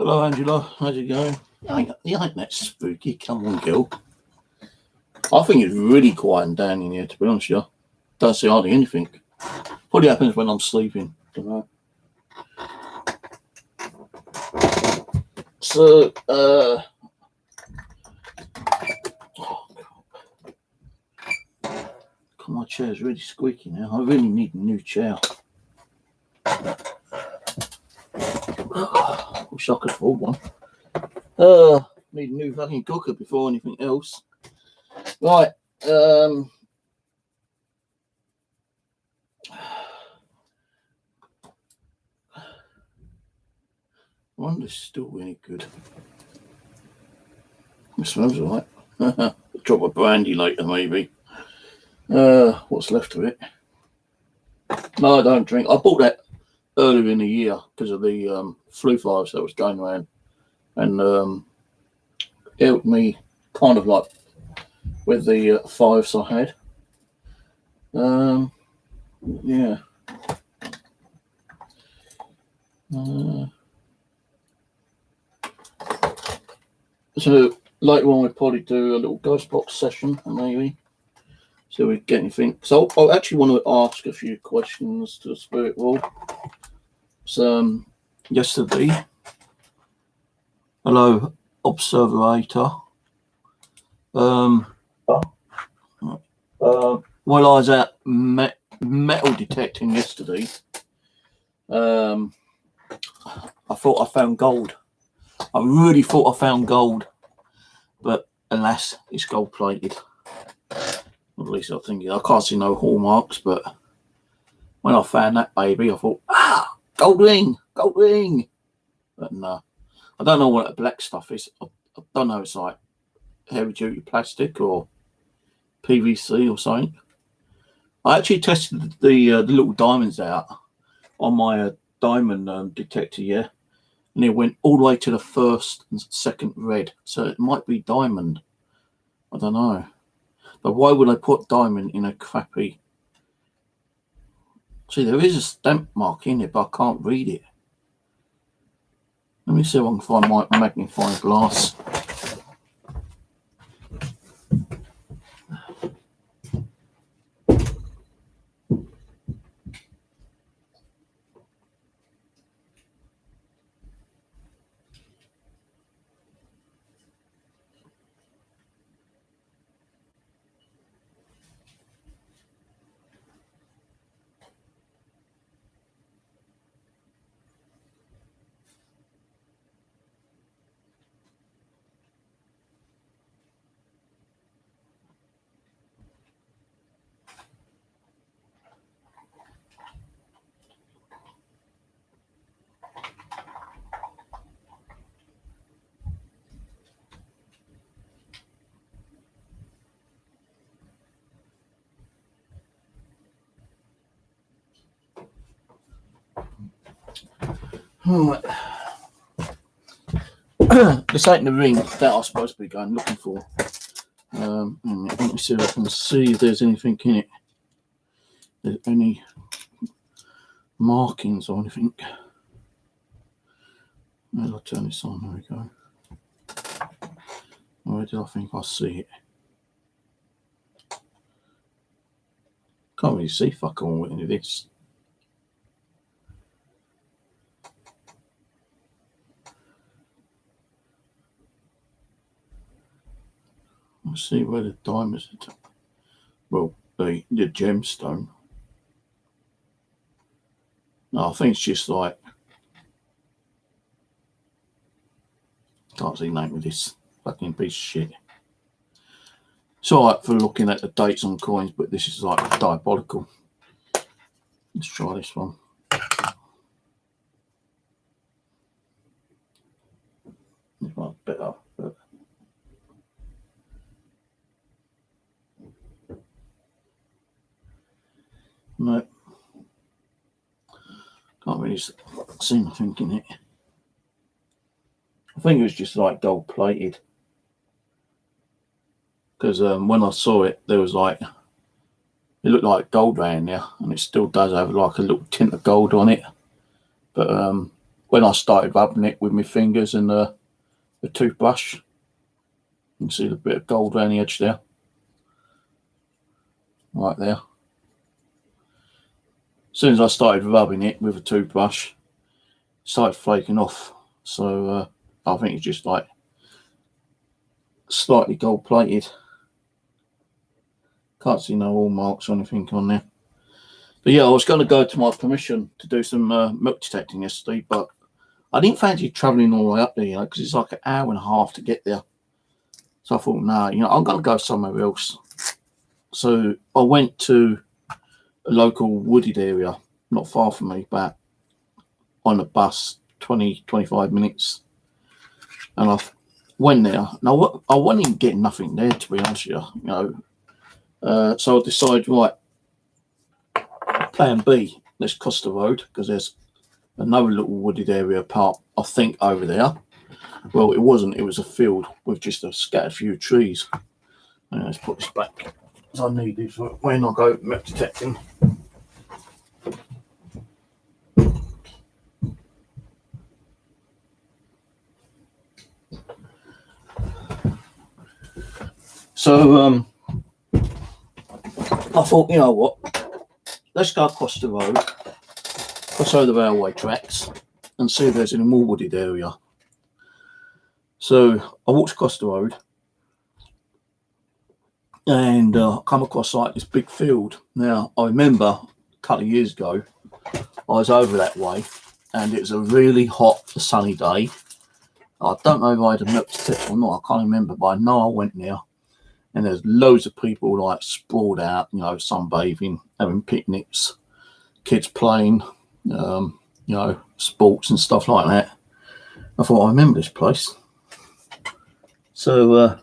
Hello, Angela. How's it going? You ain't that spooky. Come on, girl. I think it's really quieting down in here, to be honest with you. Don't see hardly anything. Probably happens when I'm sleeping. Don't know. So, oh, God, my chair's really squeaky now. I really need a new chair. Wish I could afford one. Need a new fucking cooker before anything else. Right. I wonder if it's still any good. It smells alright. Drop a brandy later, maybe. What's left of it? No, I don't drink. I bought that earlier in the year because of the flu virus that was going around, and it helped me kind of like with the fives I had. Yeah. So later on we'll probably do a little ghost box session, maybe. So we get anything. So I actually want to ask a few questions to the spirit world. So yesterday, hello, observator. While I was out metal detecting yesterday, I thought I found gold. I really thought I found gold, but alas, it's gold plated. At least I think I can't see no hallmarks, but when I found that baby, I thought, gold ring. But no, I don't know what that black stuff is. I don't know. It's like heavy duty plastic or PVC or something. I actually tested the little diamonds out on my diamond detector, yeah, and it went all the way to the first and second red. So it might be diamond. I don't know. But why would I put diamond in a crappy? See, there is a stamp mark in it, but I can't read it. Let me see if I can find my magnifying glass. Right. This ain't the ring that I'm supposed to be going looking for. Let me see if I can see if there's anything in it. There's any markings or anything. I'll turn this on. There we go. Where did I think I see it? Can't really see fuck all with any of this. Let's see where the diamonds are. Well, the gemstone. No, I think it's just like, can't see the name of this fucking piece of shit. It's alright for looking at the dates on coins, but this is like diabolical. Let's try this one. This one's better, but no, can't really see nothing in it. I think it was just like gold plated, because when I saw it, there was like, it looked like gold around there, and it still does have like a little tint of gold on it, but when I started rubbing it with my fingers and the toothbrush. You can see the bit of gold around the edge there, right there. As soon as I started rubbing it with a toothbrush, it started flaking off. So I think it's just like slightly gold plated. Can't see no oil marks or anything on there. But yeah, I was going to go to my permission to do some milk detecting yesterday, but I didn't fancy travelling all the way up there, you know, because it's like an hour and a half to get there. So I thought, nah, you know, I'm going to go somewhere else. So I went to a local wooded area, not far from me, but on a bus, 20-25 minutes. And I went there. Now, I wasn't even getting nothing there, to be honest with you, you know. So I decided, right, plan B, let's cross the road, because there's another little wooded area apart, I think, over there. Well, it wasn't. It was a field with just a scattered few trees. Let's put this back, as I need this when I go milk detecting. So I thought, you know what, let's go across the road, cross over the railway tracks, and see if there's any more wooded area. So I walked across the road and come across like this big field. Now, I remember a couple of years ago, I was over that way and it was a really hot, sunny day. I don't know if I had a milk detector or not, I can't remember, but I know I went there and there's loads of people like sprawled out, you know, sunbathing, having picnics, kids playing, you know, sports and stuff like that. I thought, I remember this place. So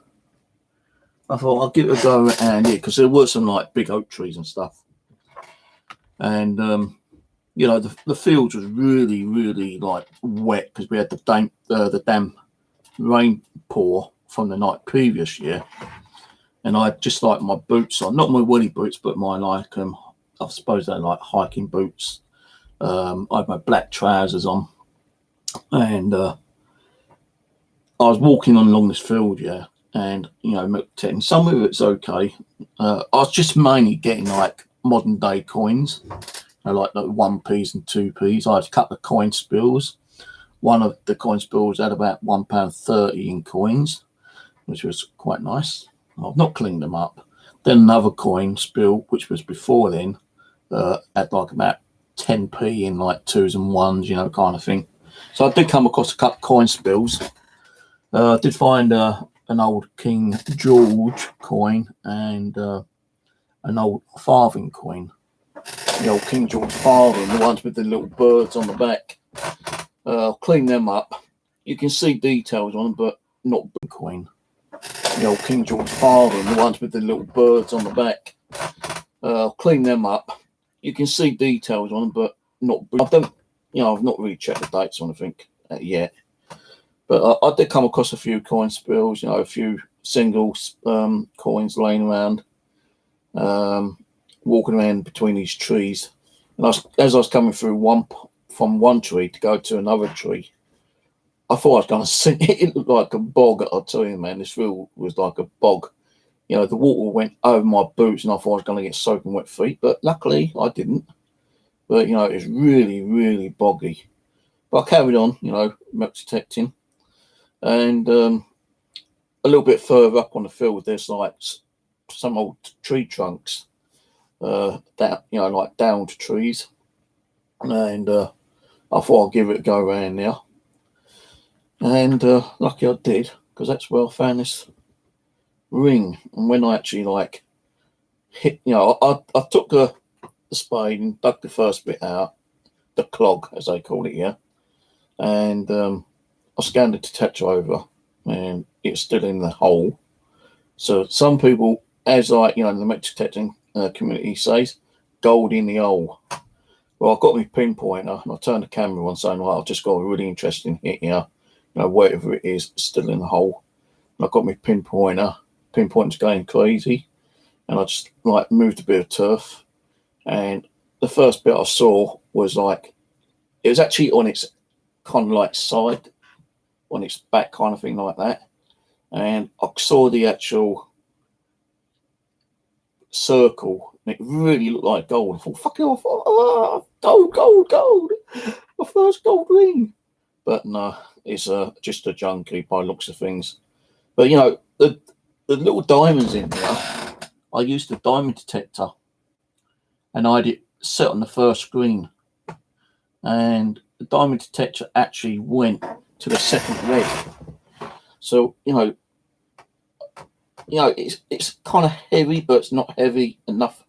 I thought I'll give it a go around here, because there were some like big oak trees and stuff. And, you know, the fields was really, really like wet, because we had the damp rain pour from the night previous year. And I had just like my boots on, not my woolly boots, but my like, I suppose they're like hiking boots. I had my black trousers on. And I was walking along this field, yeah, and, you know, milk detecting. Some of it's okay. I was just mainly getting like modern day coins, you know, like the 1p's and 2p's. I had a couple of coin spills. One of the coin spills had about £1.30 in coins, which was quite nice. I've not cleaned them up. Then another coin spill, which was before then, had like about 10p in like 2s and 1s, you know, kind of thing. So I did come across a couple of coin spills. I did find an old King George coin and an old farthing coin. The old King George farthing, the ones with the little birds on the back. I'll clean them up. You can see details on them, but not Bitcoin. The old King George farthing, the ones with the little birds on the back. I'll clean them up. You can see details on them, but not. I don't, you know, I've not really checked the dates on anything yet. But I did come across a few coin spills, you know, a few single coins laying around, walking around between these trees. And as I was coming through from one tree to go to another tree, I thought I was going to sink. It looked like a bog. I'll tell you, man, this field was like a bog. You know, the water went over my boots and I thought I was going to get soaking wet feet, but luckily I didn't. But, you know, it was really, really boggy. But I carried on, you know, milk detecting. And a little bit further up on the field, there's like some old tree trunks, that, you know, like downed trees. And I thought I'd give it a go around there. And lucky I did, because that's where I found this ring. And when I actually like hit, you know, I took the spade and dug the first bit out, the clog as they call it here, and I scanned the detector over, and it's still in the hole. So some people, as like, you know, the milk detecting community says, gold in the hole. Well, I got my pinpointer and I turned the camera on, saying, well, I've just got a really interesting hit here. You know, whatever it is, still in the hole. And I got my pinpointer's going crazy, and I just like moved a bit of turf, and the first bit I saw was like, it was actually on its kind of like side on its back, kind of thing like that. And I saw the actual circle, and it really looked like gold. I thought, fucking off, gold, gold, gold, my first gold ring. But no, it's just a junkie by looks of things. But you know, the little diamonds in there, I used a diamond detector, and I had it set on the first screen, and the diamond detector actually went to the second red. So you know, it's kind of heavy, but it's not heavy enough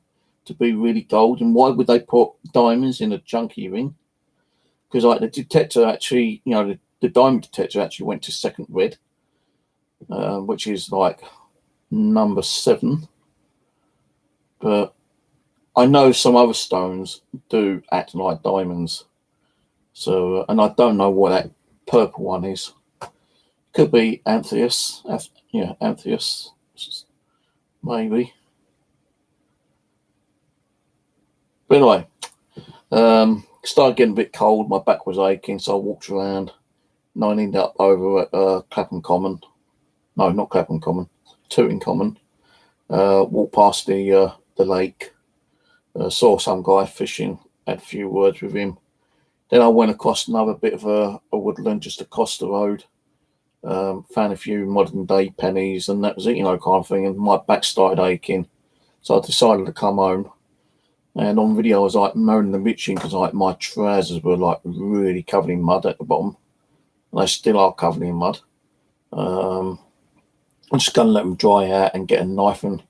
to be really gold. And why would they put diamonds in a junkie ring? Because like the detector actually, you know, the diamond detector actually went to second red, which is like number 7. But I know some other stones do act like diamonds. So, and I don't know what that purple one is. Could be Antheus. Yeah, Antheus, maybe. But anyway, started getting a bit cold. My back was aching, so I walked around. And I ended up over at Clapham Common. No, not Clapham Common. Tooting Common. Walked past the lake. Saw some guy fishing. Had a few words with him. Then I went across another bit of a woodland just across the road. Found a few modern day pennies, and that was it, you know, kind of thing. And my back started aching, so I decided to come home. And on video, I was like moaning and bitching because like my trousers were like really covered in mud at the bottom, and they still are covered in mud. I'm just going to let them dry out and get a knife and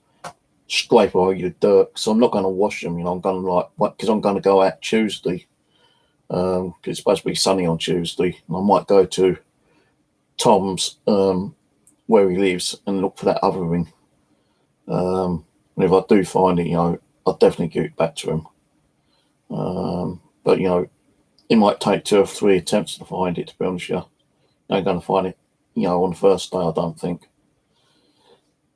scrape away the dirt. So I'm not going to wash them, you know. I'm going to because I'm going to go out Tuesday. It's supposed to be sunny on Tuesday, and I might go to Tom's where he lives and look for that other ring. And if I do find it, you know, I'll definitely give it back to him. But you know, it might take 2 or 3 attempts to find it. To be honest, you ain't going to find it, you know, on the first day, I don't think.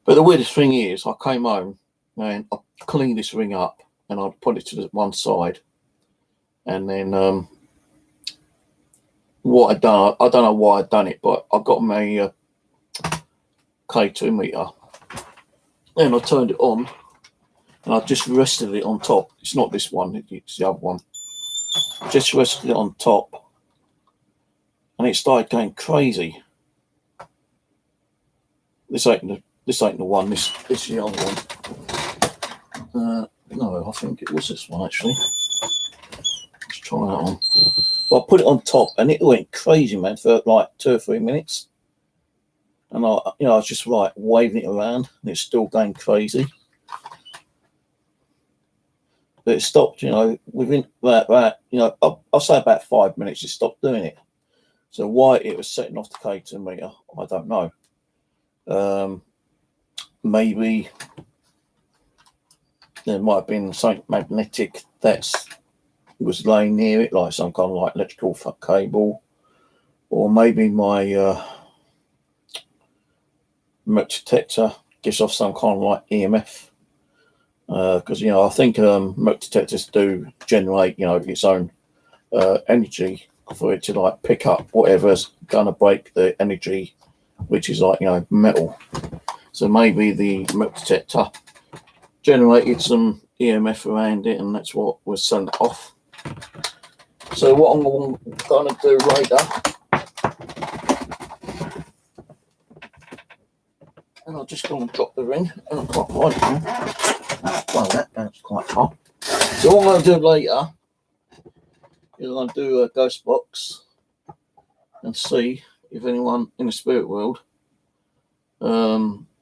But the weirdest thing is, I came home and I cleaned this ring up and I put it to the one side, and then what I done, I don't know why I done it, but I got my K2 meter and I turned it on and I just rested it on top. It's not this one, it's the other one. Just rested it on top and it started going crazy. This ain't the one, this is the other one. No, I think it was this one actually. Let's try that one. Well, I put it on top and it went crazy, man, for like 2 or 3 minutes. And I was just like waving it around and it's still going crazy. But it stopped, you know, within that you know, I'll say about 5 minutes, it stopped doing it. So why it was setting off the K2 meter, I don't know. Maybe there might have been something magnetic that was laying near it, like some kind of like electrical cable, or maybe my merc detector gives off some kind of like EMF. Because you know, I think merc detectors do generate, you know, its own energy for it to like pick up whatever's gonna break the energy, which is like, you know, metal. So maybe the merc detector generated some EMF around it, and that's what was sent off. So what I'm going to do later, and I'm just going to drop the ring, and I can't find it now. Well, that's quite far. So what I'm going to do later is I'm going to do a ghost box and see if anyone in the spirit world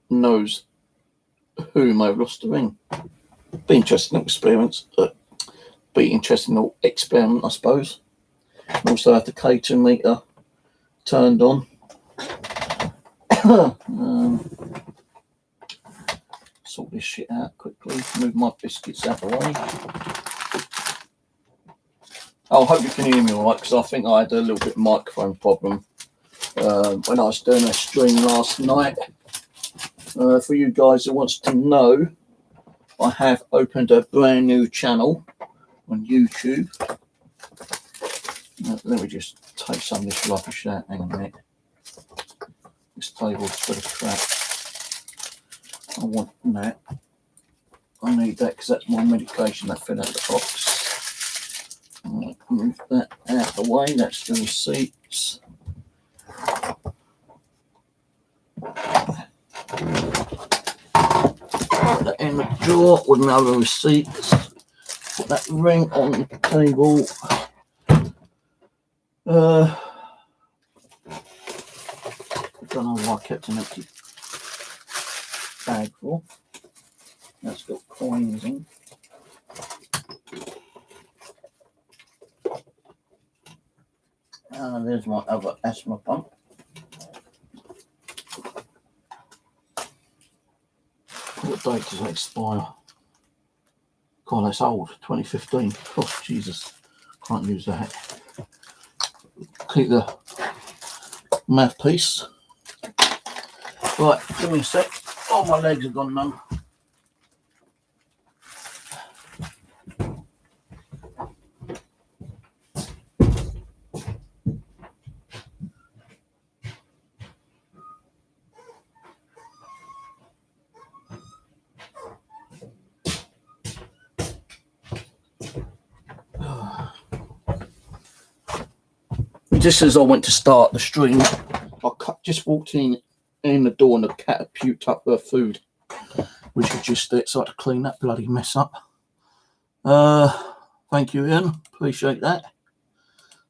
knows who may have lost the ring. Be interesting experience. Be interesting experiment, I suppose. Also have the K2 meter turned on. Sort this shit out quickly. Move my biscuits out of the way. I hope you can hear me all right, because I think I had a little bit of microphone problem when I was doing a stream last night. For you guys that wants to know, I have opened a brand new channel on YouTube. Let me just take some of this rubbish out. Hang on a minute. This table's full of crap. I want that. I need that because that's my medication that fell out of the box. Right, move that out of the way. That's the receipts. Put that in the drawer with no other receipts. Put that ring on the table. I don't know why I kept an empty bag for. That's got coins in. There's my other asthma pump. What date does that expire? God, that's old. 2015. Oh, Jesus. Can't use that. Keep the mouthpiece. Right, give me a sec. Oh, my legs have gone numb. Just as I went to start the stream, I just walked in the door and the cat had puked up her food, which was just it, so I had to clean that bloody mess up. Thank you, Ian. Appreciate that.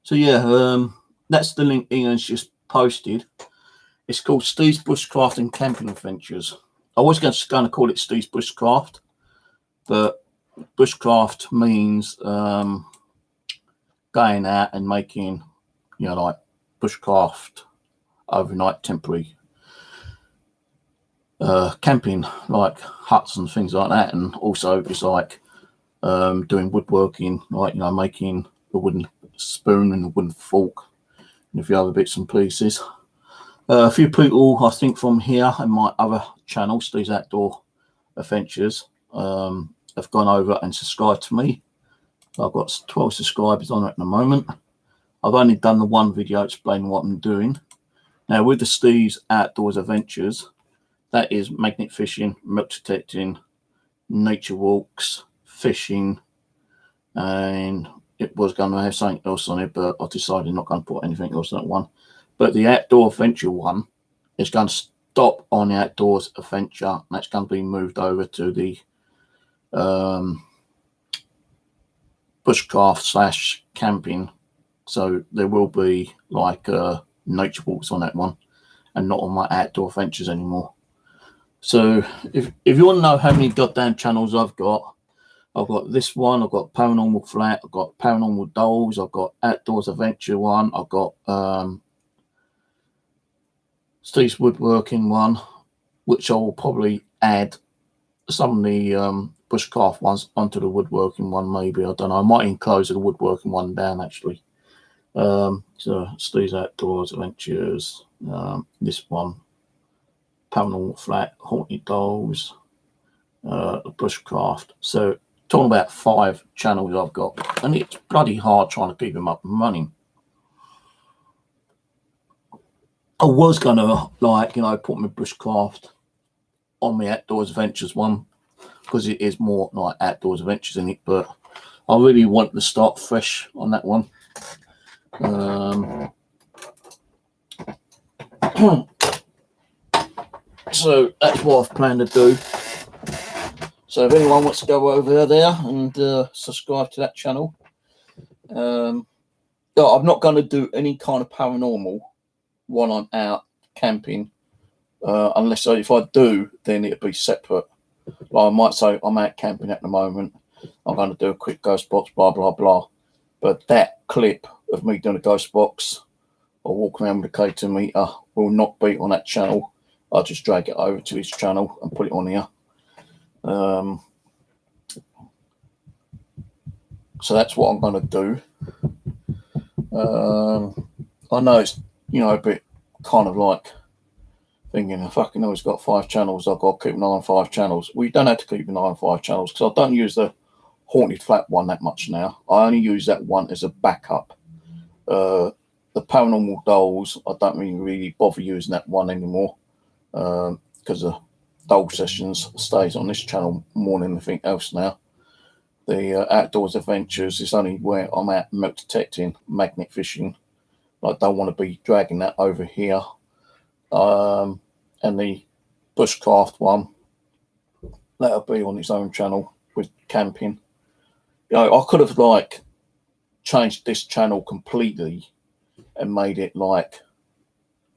So yeah, that's the link Ian's just posted. It's called Steve's Bushcraft and Camping Adventures. I was going to call it Steve's Bushcraft, but bushcraft means going out and making, you know, like bushcraft, overnight temporary camping, like huts and things like that. And also it's like doing woodworking, like, you know, making a wooden spoon and a wooden fork and a few other bits and pieces. A few people, I think, from here and my other channel, Steve's Outdoor Adventures, have gone over and subscribed to me. I've got 12 subscribers on it at the moment. I've only done the one video explaining what I'm doing. Now, with the Steve's Outdoors Adventures, that is magnet fishing, milk detecting, nature walks, fishing, and it was going to have something else on it, but I decided not going to put anything else on that one. But the Outdoor Adventure one is going to stop on the Outdoors Adventure, and that's going to be moved over to the bushcraft / camping. So there will be like nature walks on that one and not on my Outdoor Adventures anymore. So if you want to know how many goddamn channels I've got this one, I've got Paranormal Flat, I've got Paranormal Dolls, I've got Outdoors Adventure one, I've got Steve's Woodworking one, which I will probably add some of the bushcraft ones onto the woodworking one, maybe. I don't know. I might enclose the woodworking one down, actually. So Steve's Outdoors Adventures, this one, Paranormal Flat, Haunted Dolls, Bushcraft. So talking about 5 channels I've got, and it's bloody hard trying to keep them up and running. I was gonna, like, you know, put my bushcraft on the Outdoors Adventures one because it is more like Outdoors Adventures in it, but I really want to start fresh on that one. So that's what I've planned to do. So if anyone wants to go over there and subscribe to that channel, I'm not going to do any kind of paranormal while I'm out camping, unless if I do, then it'll be separate. Like I might say I'm out camping at the moment, I'm going to do a quick ghost box, blah blah blah. But that clip of me doing a ghost box or walking around with a K2 meter will not be on that channel. I'll just drag it over to his channel and put it on here. So that's what I'm going to do. I know it's, you know, a bit kind of like thinking, I fucking know he's got 5 channels, I've got to keep an eye on 5 channels. Well, you don't have to keep an eye on 5 channels because I don't use the Haunted Flat one that much now. I only use that one as a backup. The Paranormal Dolls, I don't really bother using that one anymore because the doll sessions stays on this channel more than anything else now. The Outdoors Adventures is only where I'm at metal detecting, magnet fishing. I don't want to be dragging that over here. And the Bushcraft one, that'll be on its own channel with camping. You know, I could have like changed this channel completely and made it like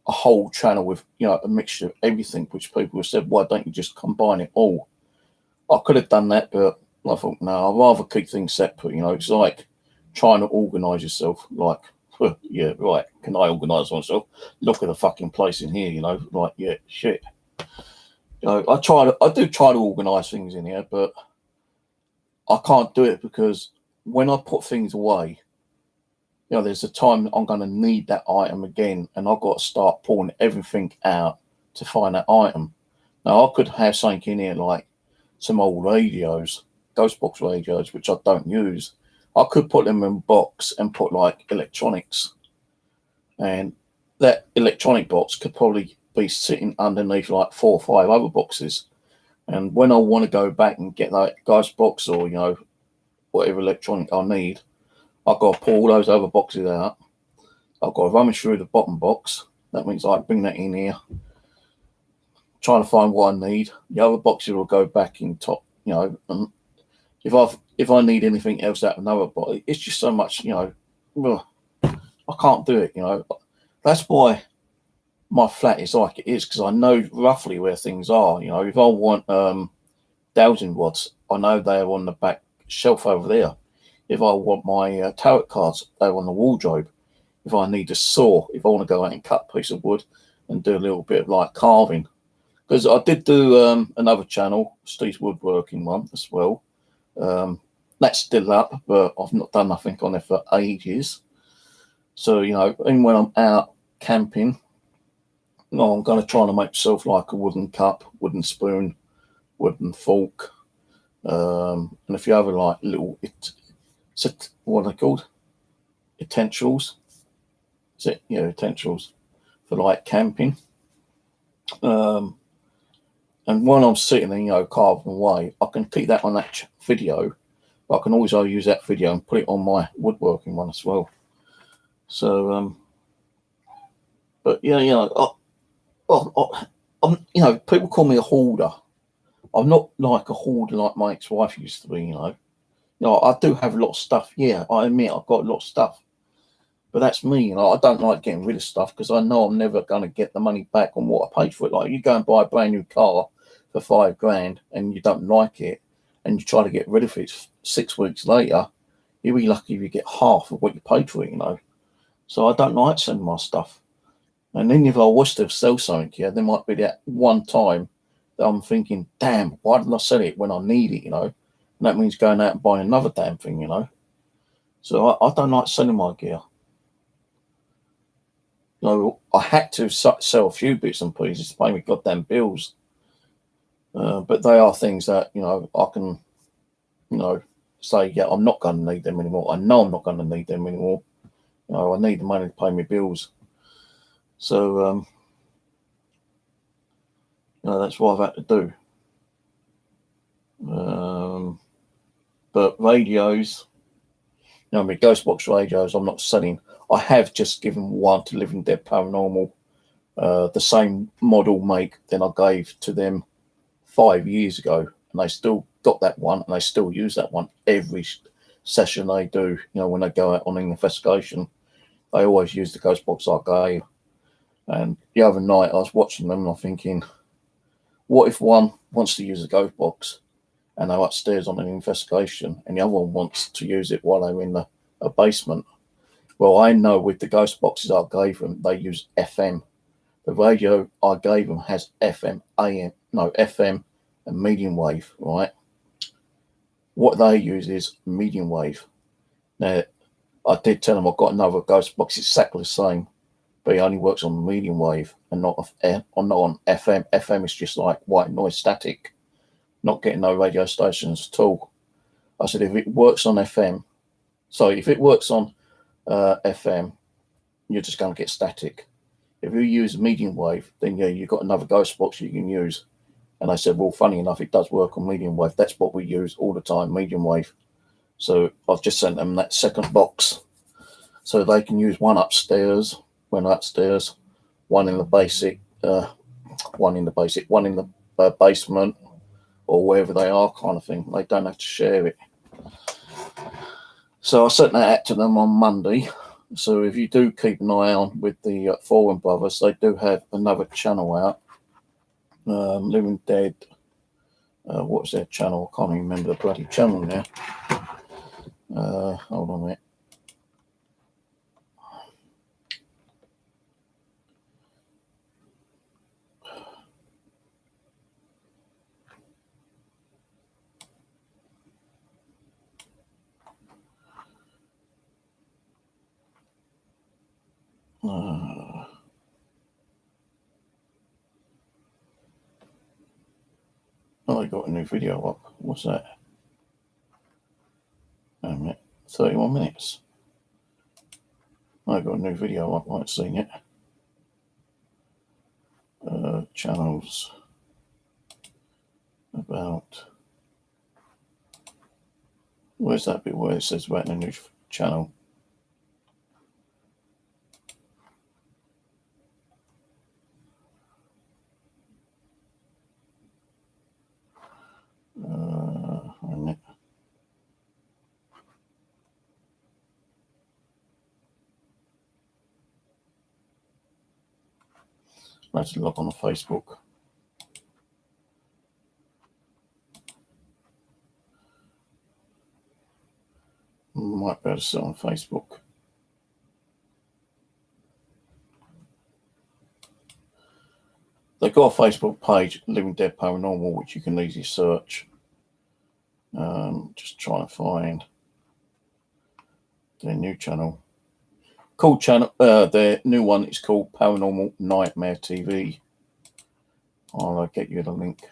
a whole channel with, you know, a mixture of everything, which people have said, why don't you just combine it all? I could have done that, but I thought, no, I'd rather keep things separate. You know, it's like trying to organise yourself. Like, yeah, right, can I organise myself? Look at the fucking place in here, you know, like, yeah, shit. You know, I do try to organise things in here, but I can't do it because when I put things away, you know, there's a time I'm going to need that item again, and I've got to start pulling everything out to find that item. Now, I could have something in here like some old radios, ghost box radios, which I don't use. I could put them in a box and put like electronics, and that electronic box could probably be sitting underneath like 4 or 5 other boxes. And when I want to go back and get that ghost box or, you know, whatever electronic I need, I've got to pull all those other boxes out. I've got to rummage through the bottom box. That means I bring that in here, trying to find what I need. The other boxes will go back in top, you know. And if I need anything else out of another box, it's just so much, you know. I can't do it, you know. That's why my flat is like it is, because I know roughly where things are. You know, if I want dowsing rods, I know they're on the back shelf over there. If I want my tarot cards, they're on the wardrobe. If I need a saw, if I want to go out and cut a piece of wood and do a little bit of like carving, because I did do another channel, Steve's Woodworking one as well. That's still up, but I've not done nothing on it for ages. So, you know, even when I'm out camping, no, I'm going to try to make myself like a wooden cup, wooden spoon, wooden fork, and a few other like little, what are they called? Utensils. Is it? Yeah, utensils for like camping. And when I'm sitting there, you know, carving away, I can keep that on that video, but I can also use that video and put it on my woodworking one as well. So, but yeah, you know, I'm, you know, people call me a hoarder. I'm not like a hoarder like my ex-wife used to be, you know. You know, I do have a lot of stuff. Yeah, I admit I've got a lot of stuff. But that's me, you know. I don't like getting rid of stuff because I know I'm never going to get the money back on what I paid for it. Like, you go and buy a brand new car for $5,000 and you don't like it and you try to get rid of it 6 weeks later, you'll be lucky if you get half of what you paid for it, you know. So I don't like selling my stuff. And then if I was to sell something, yeah, there might be that one time that I'm thinking, damn, why didn't I sell it when I need it, you know? And that means going out and buying another damn thing, you know? So I don't like selling my gear. You know, I had to sell a few bits and pieces to pay me goddamn bills. But they are things that, you know, I can, you know, say, yeah, I'm not going to need them anymore. I know I'm not going to need them anymore. You know, I need the money to pay my bills. So, you know, that's what I've had to do. But radios, you know, my Ghostbox radios, I'm not selling. I have just given one to Living Dead Paranormal, the same model make that I gave to them 5 years ago, and they still got that one, and they still use that one every session they do. You know, when they go out on an investigation, they always use the Ghostbox I gave. And the other night I was watching them and I'm thinking, what if one wants to use a ghost box and they're upstairs on an investigation and the other one wants to use it while they're in a basement? Well, I know with the ghost boxes I gave them, they use FM. The radio I gave them has FM and medium wave, right? What they use is medium wave. Now, I did tell them I've got another ghost box exactly the same, but it only works on medium wave and not on FM. FM is just like white noise static, not getting no radio stations at all. I said, if it works on FM, so if it works on FM, you're just going to get static. If you use medium wave, then yeah, you've got another ghost box you can use. And I said, well, funny enough, it does work on medium wave. That's what we use all the time, medium wave. So I've just sent them that second box so they can use one upstairs when upstairs, one in the basic, one in the basement, or wherever they are, kind of thing. They don't have to share it. So I sent that out to them on Monday. So if you do keep an eye on with the Foreign Brothers, they do have another channel out. Living Dead. What's their channel? I can't even remember the bloody channel now. Hold on a minute. Oh, I got a new video up. What's that? Wait a minute. 31 minutes. I got a new video up. I haven't seen it. Channels about. Where's that bit where it says about the new channel? Let's log on to Facebook. Might be able to see it on Facebook. They've got a Facebook page, Living Dead Paranormal, which you can easily search. Just trying to find their new channel. Cool channel. Their new one is called Paranormal Nightmare TV. I'll get you the link.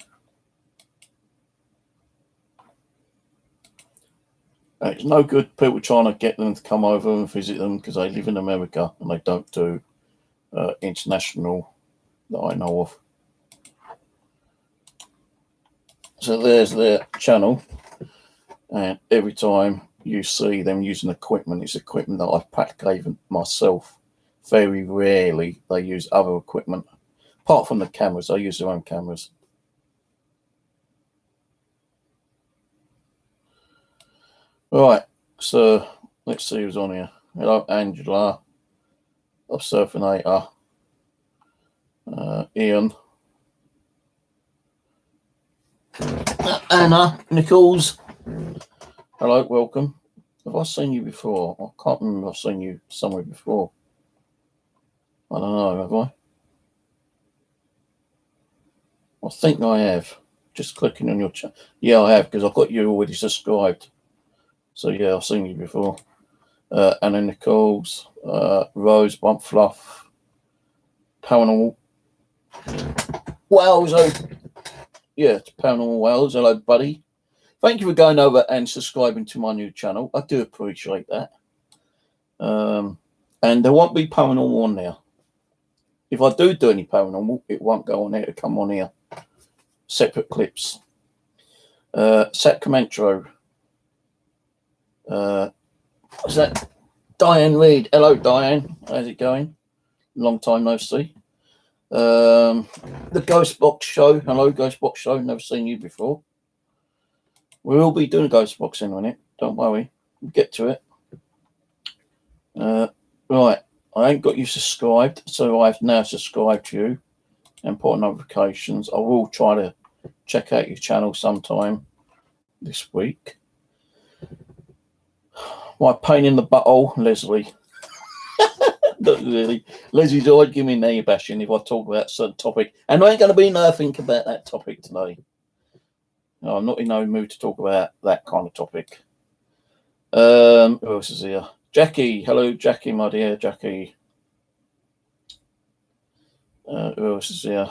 It's no good people trying to get them to come over and visit them because they live in America and they don't do international that I know of. So there's their channel, and every time you see them using equipment, it's equipment that I've packed even myself. Very rarely they use other equipment. Apart from the cameras, they use their own cameras. Right, so let's see who's on here. Hello, Angela, Observinator, Ian, Anna, Nichols. Hello, welcome. Have I seen you before? I can't remember if I've seen you somewhere before. I don't know, have I? I think I have. Just clicking on your channel. Yeah, I have, because I've got you already subscribed. So yeah, I've seen you before. Anna Nichols, Rose, Bump Fluff, Paranormal Wales. Yeah, it's Paranormal Wales. Hello, buddy. Thank you for going over and subscribing to my new channel. I do appreciate that. And there won't be paranormal on there. If I do any paranormal, it won't go on there. It'll come on here. Separate clips. Sacramento. What's that? Diane Reed. Hello, Diane. How's it going? Long time no see. The Ghost Box Show. Hello, Ghost Box Show. Never seen you before. We'll be doing a Ghost Box in a minute. Don't worry. We'll get to it. Right. I ain't got you subscribed, so I've now subscribed to you and put on notifications. I will try to check out your channel sometime this week. My pain in the butthole, Leslie. Not really. Leslie's always giving me knee bashing if I talk about a certain topic. And there ain't going to be nothing about that topic today. No, I'm not in no mood to talk about that kind of topic. Who else is here? Jackie. Hello, Jackie, my dear Jackie. Who else is here?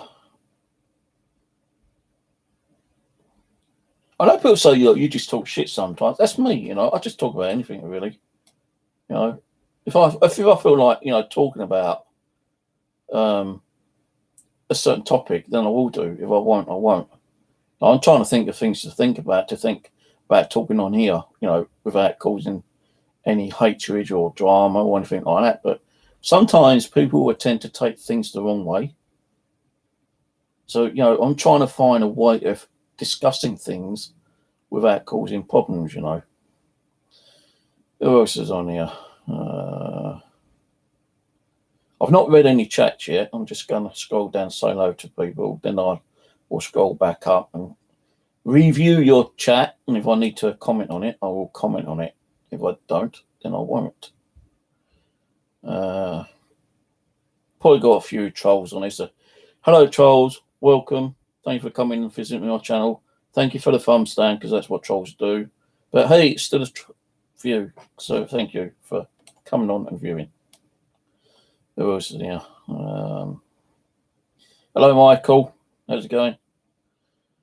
I know people say, you just talk shit sometimes. That's me, I just talk about anything, really. if I feel like, you know, talking about a certain topic, then I will do. If I won't, I won't. I'm trying to think of things to think about talking on here, you know, without causing any hatred or drama or anything like that. But sometimes people will tend to take things the wrong way. So, you know, I'm trying to find a way of discussing things without causing problems, you know. Who else is on here? I've not read any chats yet. I'm just going to scroll down, say hello to people. Then I will scroll back up and review your chat. And if I need to comment on it, I will comment on it. If I don't, then I won't. Probably got a few trolls on this. So, hello, trolls. Welcome. Thank you for coming and visiting my channel. Thank you for the thumb stand, because that's what trolls do. But hey, it's still a view. So thank you for coming on and viewing. Who else is here? Hello, Michael. How's it going?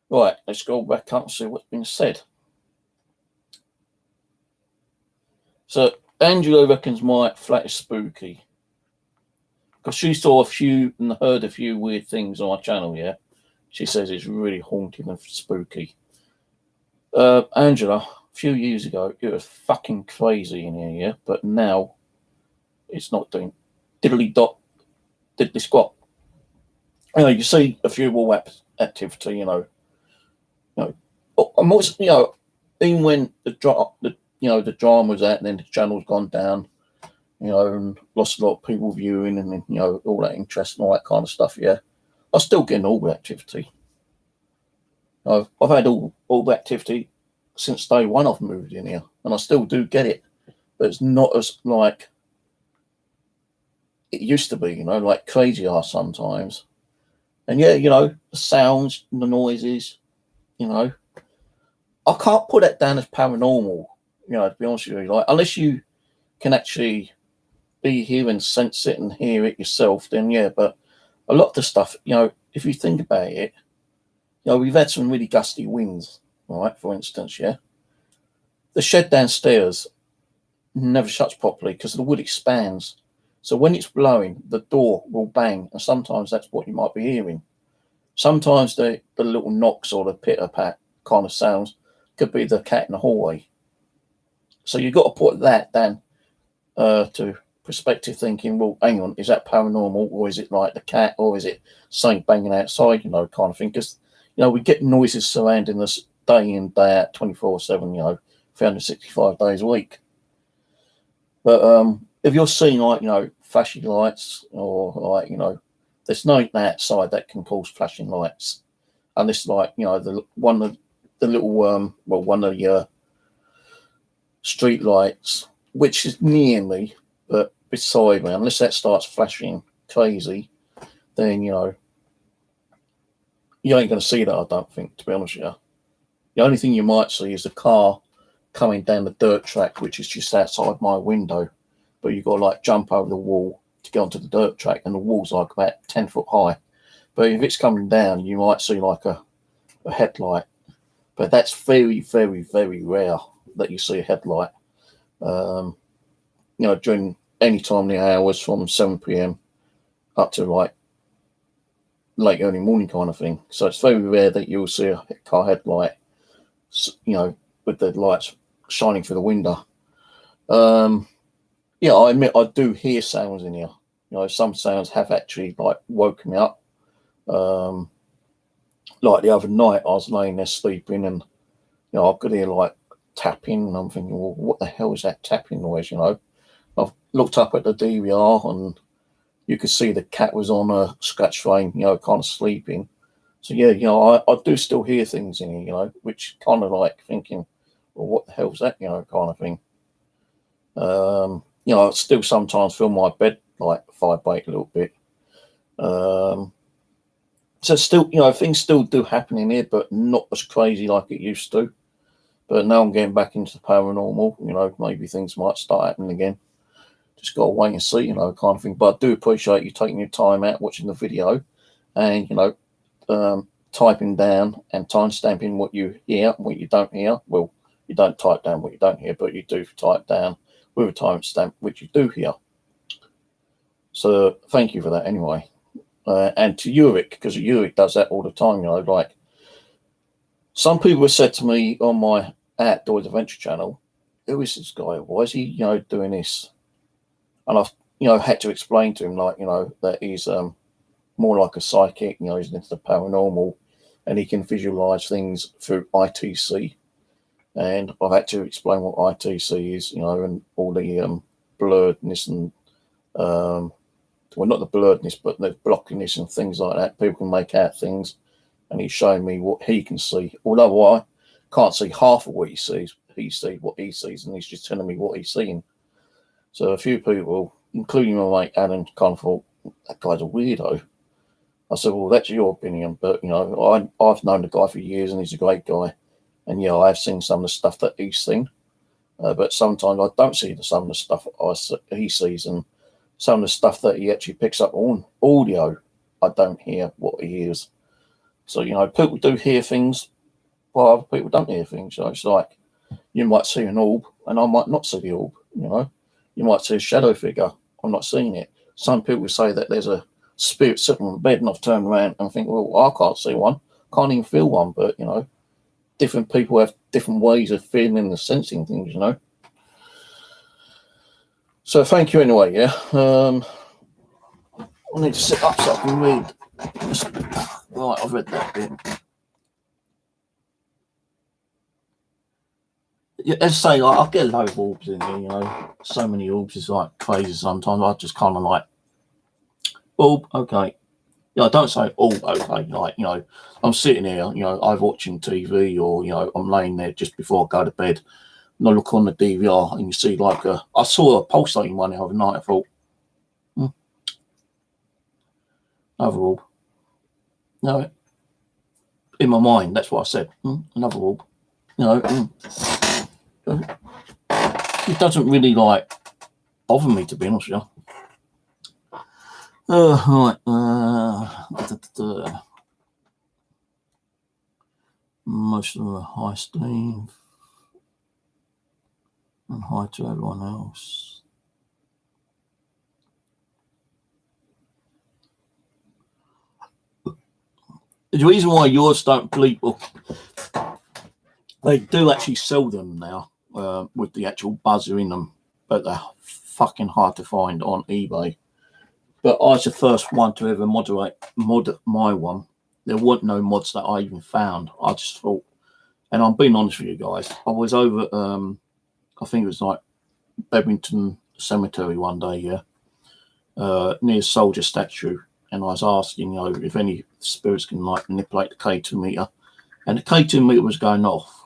Right, let's go back up and see what's been said. So Angela reckons my flat is spooky because she saw a few and heard a few weird things on my channel. Yeah, she says it's really haunting and spooky. Angela, a few years ago, it was fucking crazy in here, yeah, but now it's not doing diddly squat. You know, you see a few more activity, you know. I'm also, you know, even when the drama was out and then the channel's gone down, you know, and lost a lot of people viewing and then, you know, all that interest and all that kind of stuff, yeah, I'm still getting all the activity. I've had all the activity since day one I've moved in here, and I still do get it, but it's not as like it used to be, you know, like crazy are sometimes. And yeah, you know, the sounds, the noises, you know, I can't put that down as paranormal, you know, to be honest with you. Like, unless you can actually be here and sense it and hear it yourself, then yeah. But a lot of the stuff, you know, if you think about it, you know, we've had some really gusty winds, right? For instance, yeah. The shed downstairs never shuts properly because the wood expands. So when it's blowing, the door will bang, and sometimes that's what you might be hearing. Sometimes the little knocks or the pitter-pat kind of sounds could be the cat in the hallway. So you've got to put that down to perspective, thinking, well, hang on, is that paranormal, or is it like the cat, or is it something banging outside, you know, kind of thing? Because, you know, we get noises surrounding us day in, day out, 24/7, you know, 365 days a week. But if you're seeing, like, you know, flashing lights, or like, you know, there's nothing outside that can cause flashing lights, unless, like, you know, one of the street lights, which is near me but beside me, unless that starts flashing crazy, then, you know, you ain't going to see that, I don't think, to be honest with you. The only thing you might see is the car coming down the dirt track, which is just outside my window, but you've got to like jump over the wall to get onto the dirt track, and the wall's like about 10 foot high. But if it's coming down, you might see like a headlight, but that's very, very, very rare that you see a headlight. You know, during any time the hours from 7 p.m. up to like late early morning kind of thing. So it's very rare that you'll see a car headlight, you know, with the lights shining through the window. Yeah, I admit I do hear sounds in here. You know, some sounds have actually like woken me up. Like the other night, I was laying there sleeping, and, you know, I could hear like tapping, and I'm thinking, well, what the hell is that tapping noise? You know, I've looked up at the DVR, and you could see the cat was on a scratch frame, you know, kind of sleeping. So yeah, you know, I do still hear things in here, you know, which kind of like thinking, well, what the hell's that, you know, kind of thing. You know, I still sometimes feel my bed like vibrate a little bit. So still, you know, things still do happen in here, but not as crazy like it used to. But now I'm getting back into the paranormal, you know, maybe things might start happening again. Just got to wait and see, you know, kind of thing. But I do appreciate you taking your time out watching the video, and, you know, typing down and time stamping what you hear and what you don't hear. Well, you don't type down what you don't hear, but you do type down with a timestamp, which you do here. So thank you for that anyway. And to Uric, because Uric does that all the time, like some people have said to me on my Outdoors Adventure channel, who is this guy? Why is he, doing this? And I've, had to explain to him, like, that he's more like a psychic, he's into the paranormal, and he can visualize things through ITC. And I've had to explain what ITC is, and all the blurredness and, well, not the blurredness, but the blockiness and things like that. People can make out things, and he's showing me what he can see. Although I can't see half of what he sees what he sees, and he's just telling me what he's seeing. So a few people, including my mate Alan, kind of thought, that guy's a weirdo. I said, well, that's your opinion, but, I've known the guy for years, and he's a great guy. And, yeah, I've seen some of the stuff that he's seen. But sometimes I don't see some of the stuff he sees, and some of the stuff that he actually picks up on audio, I don't hear what he hears. So, people do hear things, while other people don't hear things. It's like you might see an orb, and I might not see the orb, You might see a shadow figure. I'm not seeing it. Some people say that there's a spirit sitting on the bed, and I've turned around and think, well, I can't see one. Can't even feel one, but, different people have different ways of feeling and sensing things, So thank you anyway, yeah. I need to sit up so I can read. Right, I've read that bit. Yeah, as I say, I get a load of orbs in here, So many orbs is like crazy sometimes. I just kind of like, orb, okay. I don't say orb, okay. Like, I'm sitting here, I'm watching TV, or, I'm laying there just before I go to bed. And I look on the DVR and you see like I saw a pulsating one the other night. I thought, another orb. No, in my mind, that's what I said. Another orb. It doesn't really like bother me, to be honest with you. Right. Most of them are high steam and hi to everyone else. The reason why yours don't bleep, they do actually sell them now with the actual buzzer in them, but they're fucking hard to find on eBay. But I was the first one to ever mod my one. There weren't no mods that I even found. I just thought, and I'm being honest with you guys, I was over, I think it was like Bedlington Cemetery one day, near Soldier Statue, and I was asking, if any spirits can like manipulate the K2 meter, and the K2 meter was going off,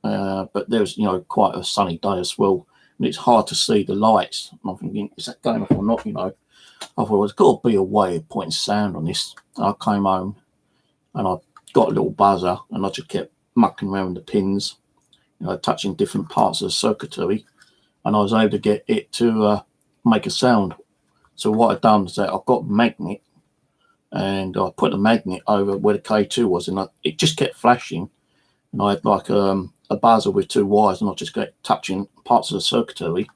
but there was, quite a sunny day as well, and it's hard to see the lights. And I'm thinking, is that going off or not? I thought there's got to be a way of putting sound on this. I came home and I got a little buzzer, and I just kept mucking around with the pins, touching different parts of the circuitry, and I was able to get it to make a sound. So what I've done is that I've got a magnet, and I put the magnet over where the K2 was, and it just kept flashing. And I had like a buzzer with two wires, and I just kept touching parts of the circuitry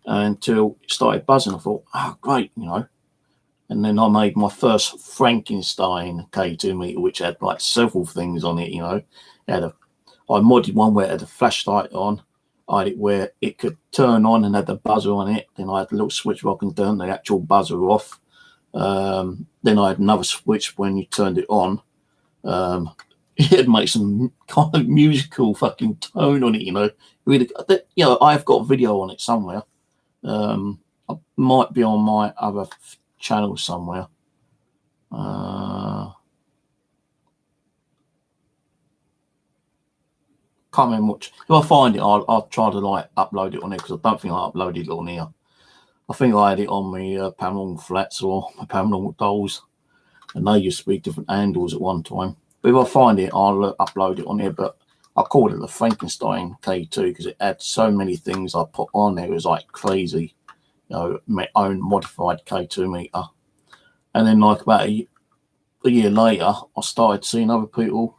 until it started buzzing. I thought, oh, great, And then I made my first Frankenstein K2 meter, which had like several things on it, I modded one where it had a flashlight on. I had it where it could turn on and had the buzzer on it. Then I had a little switch where I can turn the actual buzzer off. Then I had another switch when you turned it on. It'd make some kind of musical fucking tone on it, Really, I've got a video on it somewhere. I might be on my other channel somewhere. Can't remember much. If I find it, I'll try to like upload it on here, because I don't think I uploaded it on here. I think I had it on my Paranormal Flats or my Paranormal Dolls, and they used to be different handles at one time. But if I find it, I'll upload it on here. But I called it the Frankenstein K2 because it had so many things I put on there. It was like crazy, my own modified K2 meter. And then like about a year later, I started seeing other people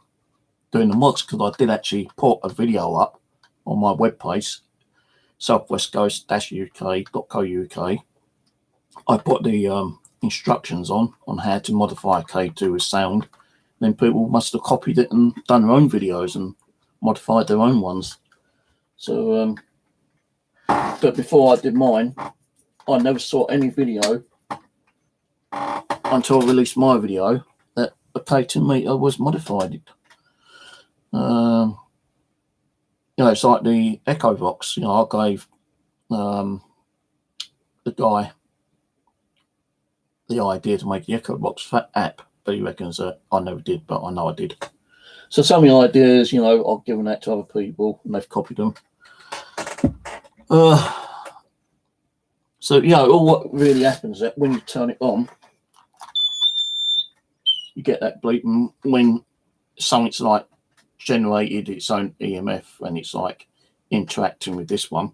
doing the mods, because I did actually put a video up on my webpage southwestcoast-uk.co.uk. I put the instructions on how to modify a K2 with sound. Then people must have copied it and done their own videos and modified their own ones. So, but before I did mine, I never saw any video until I released my video that a K2 meter was modified. It's like the Echovox. I gave the guy the idea to make the Echovox app, but he reckons that I never did, but I know I did. So some of the ideas, I've given that to other people and they've copied them. So, all what really happens is that when you turn it on, you get that bleep, and when something's like generated its own EMF and it's like interacting with this one.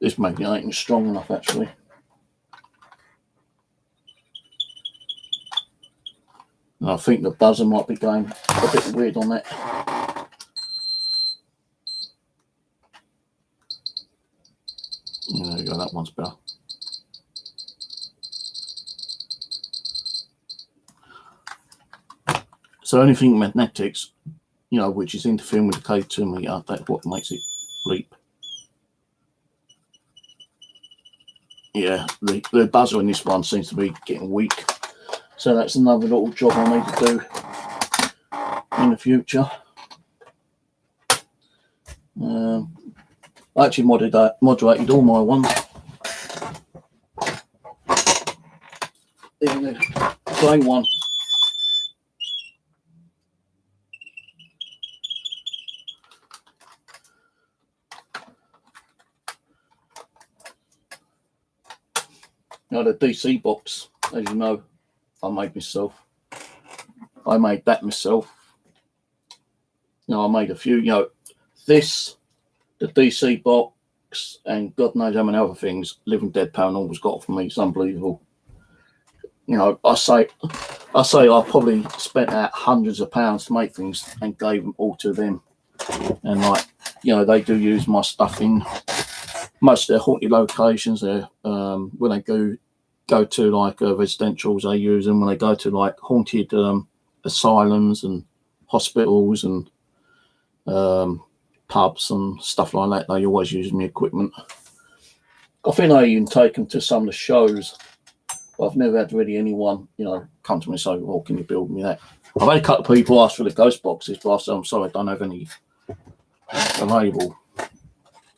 This magnet ain't strong enough, actually. And I think the buzzer might be going a bit weird on that. There you go, that one's better. So anything magnetics, which is interfering with the K2 meter, that's what makes it bleep. Yeah, the buzzer in this one seems to be getting weak. So that's another little job I need to do in the future. I actually moderated all my ones. Even the grey one. The DC box, as you know, I made myself. I made that myself. I made a few, this, the DC box, and God knows how many other things Living Dead Paranormal's got for me. It's unbelievable. I say I probably spent out hundreds of pounds to make things and gave them all to them. And they do use my stuff in most of their haunted locations. When they go to like residentials, they use them. When they go to like haunted asylums and hospitals and pubs and stuff like that, they always use my equipment. I think I even take them to some of the shows. I've never had really anyone, come to me and say, "Well, can you build me that?" I've had a couple of people ask for the ghost boxes, but I said, "I'm sorry, I don't have any available."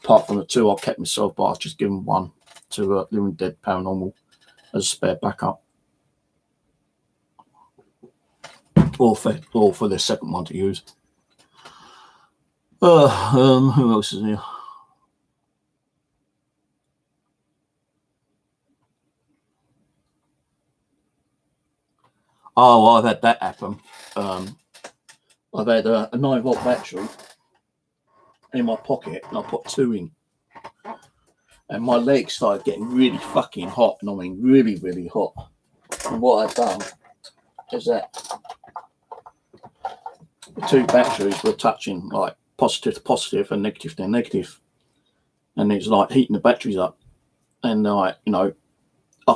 Apart from the two I kept myself, but I've just given one to Living Dead Paranormal as a spare backup, or for the second one to use. Who else is here? Oh, I've had that happen. I've had a 9-volt battery in my pocket, and I put 2 in, and my legs started getting really fucking hot, and I mean really, really hot. And what I've done is that the 2 batteries were touching, like positive to positive and negative to negative, and it's like heating the batteries up, and I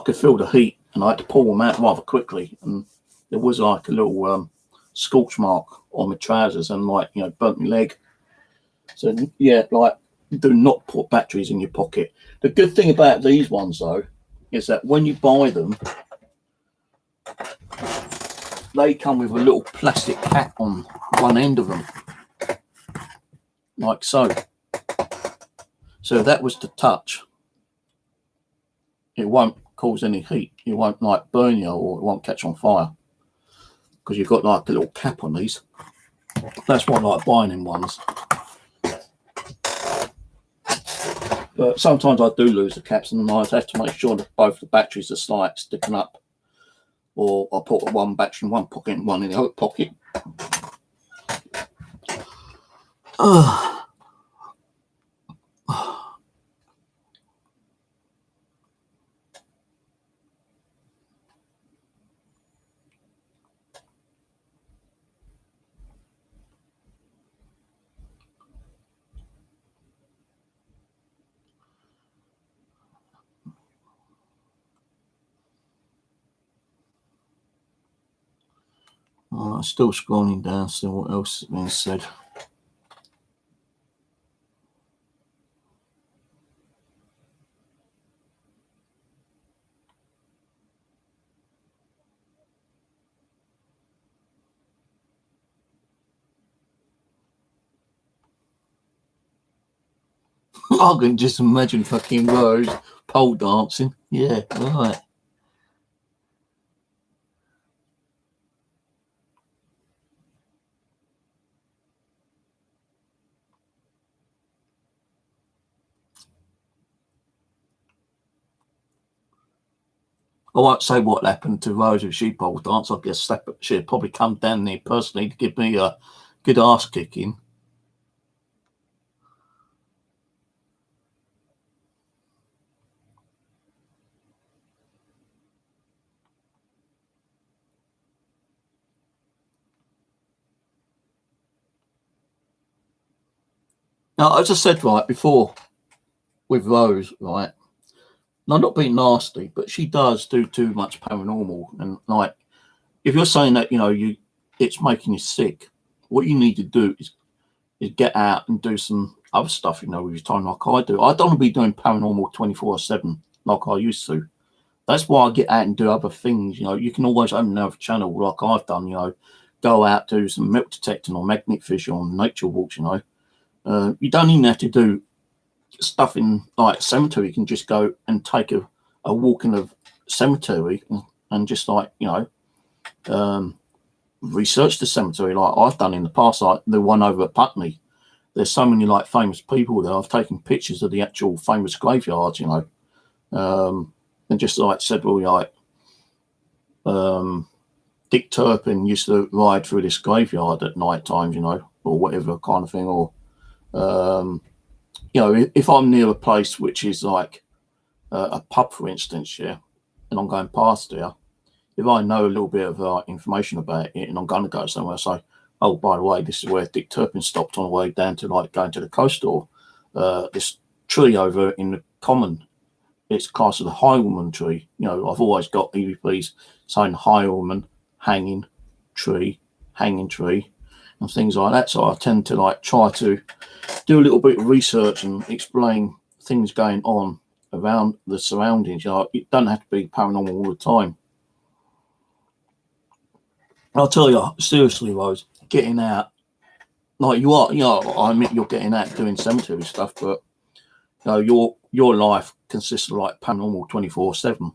could feel the heat, and I had to pull them out rather quickly, and there was like a little scorch mark on my trousers, and burnt my leg. So do not put batteries in your pocket. The good thing about these ones though is that when you buy them, they come with a little plastic cap on one end of them, like so. So if that was to touch, it won't cause any heat. It won't burn you, or it won't catch on fire, because you've got like a little cap on these. That's why I like buying in ones. But sometimes I do lose the caps, and I have to make sure that both the batteries are sticking up, or I put one battery in one pocket and one in the other pocket. Still scrolling down, see what else has been said. I can just imagine fucking Rose pole dancing. Yeah, right. I won't say what happened to Rose if she pole dance. I guess she'd probably come down there personally to give me a good ass kicking. Now, as I said right before with Rose, right, now not being nasty, but she does do too much paranormal. And like, if you're saying that, it's making you sick, what you need to do is get out and do some other stuff, with your time like I do. I don't want to be doing paranormal 24/7 like I used to. That's why I get out and do other things. You can always open another channel like I've done, go out, do some milk detecting or magnet fishing on nature walks, You don't even have to do stuff in like cemetery. You can just go and take a walk in a cemetery and just like, research the cemetery like I've done in the past, like the one over at Putney. There's so many like famous people there. I've taken pictures of the actual famous graveyards, and just like said, well, like Dick Turpin used to ride through this graveyard at night times, or whatever kind of thing. Or if I'm near a place which is like a pub, for instance, yeah, and I'm going past there, if I know a little bit of information about it and I'm going to go somewhere, say, oh, by the way, this is where Dick Turpin stopped on the way down to like going to the coast, or this tree over in the common, it's classed as a highwoman tree. I've always got EVPs saying highwoman, hanging tree, and things like that. So I tend to like try to do a little bit of research and explain things going on around the surroundings. It doesn't have to be paranormal all the time. I'll tell you, seriously, Rose, getting out, like you are, I admit you're getting out doing cemetery stuff, but your life consists of like paranormal 24/7.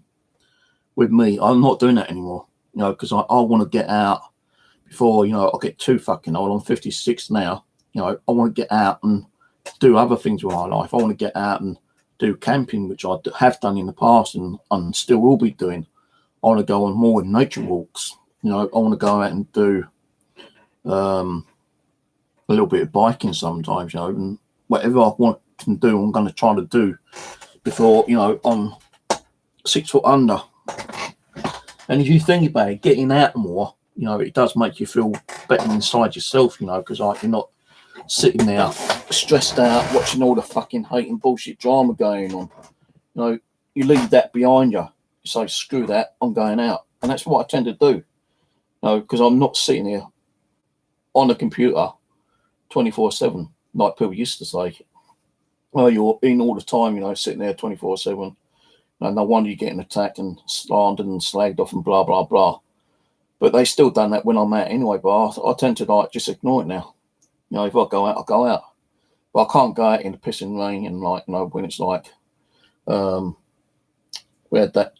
With me, I'm not doing that anymore, because I want to get out before, I get too fucking old. I'm 56 now. I want to get out and do other things with my life. I want to get out and do camping, which I have done in the past and still will be doing. I want to go on more nature walks. I want to go out and do a little bit of biking sometimes, and whatever I can do, I'm going to try to do before, I'm 6 foot under. And if you think about it, getting out more, it does make you feel better inside yourself, because like you're not sitting there stressed out watching all the fucking hate and bullshit drama going on. You leave that behind you. You say, screw that, I'm going out. And that's what I tend to do. Because I'm not sitting here on the computer 24/7 like people used to say. Well, you're in all the time, sitting there 24/7. No wonder you're getting attacked and slandered and slagged off and blah, blah, blah. But they still done that when I'm out anyway. But I tend to like just ignore it now. If I go out, I go out. But I can't go out in the pissing rain and like, when it's like, we had that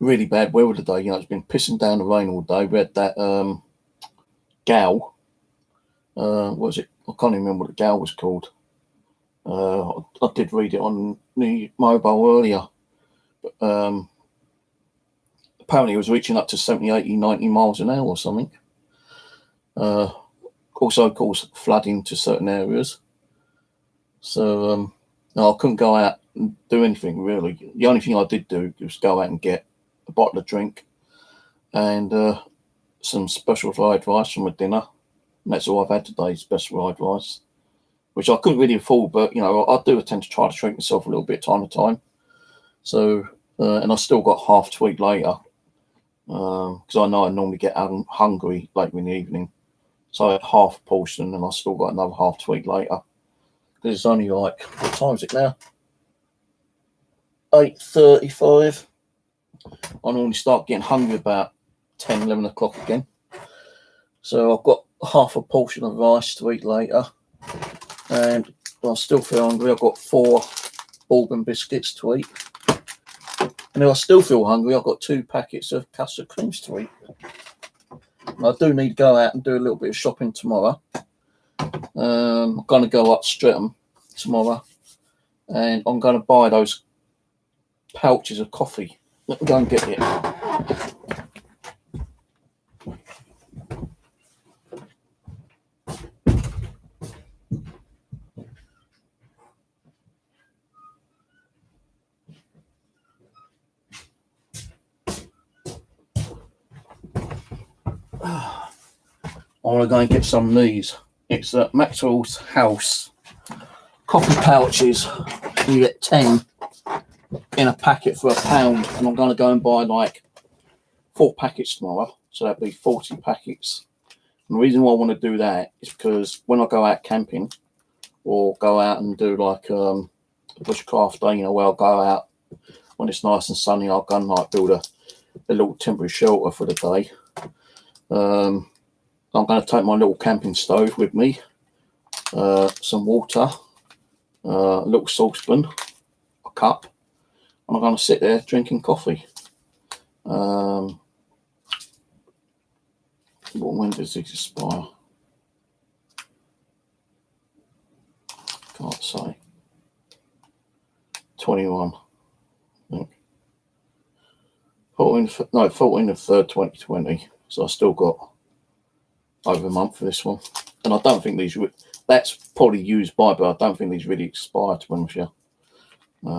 really bad weather today. It's been pissing down the rain all day. We had that gal. What was it? I can't even remember what the gal was called. I did read it on the mobile earlier. But apparently it was reaching up to 70, 80, 90 miles an hour or something. Also caused flooding to certain areas. So no, I couldn't go out and do anything really. The only thing I did do was go out and get a bottle of drink and some special fried rice from a dinner. And that's all I've had today, special fried rice, which I couldn't really afford, but I do tend to try to treat myself a little bit time to time. So and I still got half a week later. because I know I normally get hungry later in the evening. So I had half a portion and I still got another half to eat later. Because it's only like, what time is it now? 8:35. I normally start getting hungry about 10, 11 o'clock again. So I've got half a portion of rice to eat later. And I still feel hungry. I've got 4 bourbon biscuits to eat. And if I still feel hungry, I've got 2 packets of custard creams to eat. And I do need to go out and do a little bit of shopping tomorrow. I'm going to go up Streatham tomorrow. And I'm going to buy those pouches of coffee. Let me go and get it. I want to go and get some of these. It's at Maxwell's House coffee pouches. You get 10 in a packet for £1, and I'm going to go and buy like 4 packets tomorrow, so that'd be 40 packets. And the reason why I want to do that is because when I go out camping or go out and do like a bushcraft day, where I'll go out when it's nice and sunny, I'll go and like build a little temporary shelter for the day. I'm going to take my little camping stove with me, some water, a little saucepan, a cup, and I'm going to sit there drinking coffee. When does it expire? Can't say. 21, I think. 14th of 3rd, 2020. So I still got over a month for this one. And I don't think these, that's probably used by, but I don't think these really expire, to be honest with you.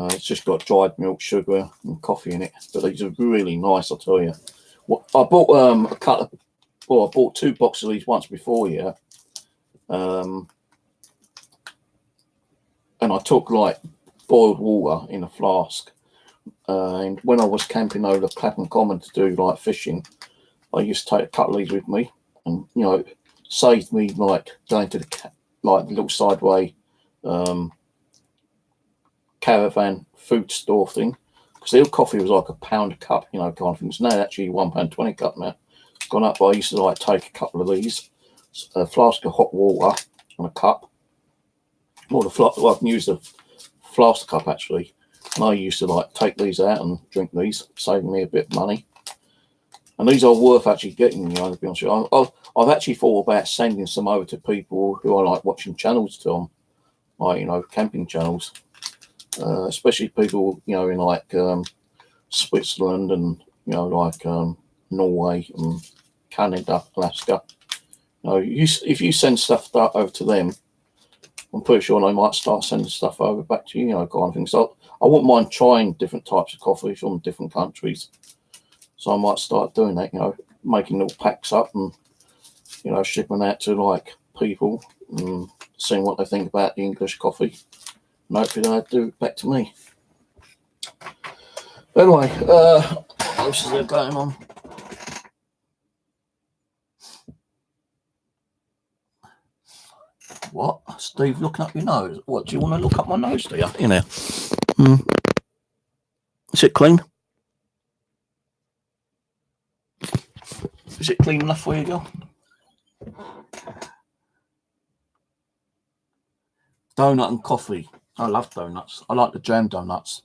It's just got dried milk, sugar, and coffee in it. But these are really nice, I'll tell you. I bought I bought 2 boxes of these once before, yeah. And I took like boiled water in a flask. And when I was camping over Clapham Common to do like fishing, I used to take a couple of these with me, and saved me like going to the little sideway caravan food store thing, because the coffee was like £1 a cup, kind of thing. It's now actually £1.20 a cup now. It's gone up, but I used to like take a couple of these, a flask of hot water and a cup. Well, I can use the flask cup actually, and I used to like take these out and drink these, saving me a bit of money. And these are worth actually getting, to be honest with you. I've actually thought about sending some over to people who I like watching channels to, like, camping channels. Especially people, in like Switzerland and, like Norway and Canada, Alaska. If you send stuff over to them, I'm pretty sure they might start sending stuff over back to you, kind of thing. So I wouldn't mind trying different types of coffee from different countries. So I might start doing that, making little packs up and, shipping that to like people and seeing what they think about the English coffee. And hopefully they'll do it back to me. Anyway, what else is there going on? What? Steve, looking up your nose? What, do you want to look up my nose, do you? In there. Is it clean? Is it clean enough for you, girl? Donut and coffee. I love donuts. I like the jam donuts.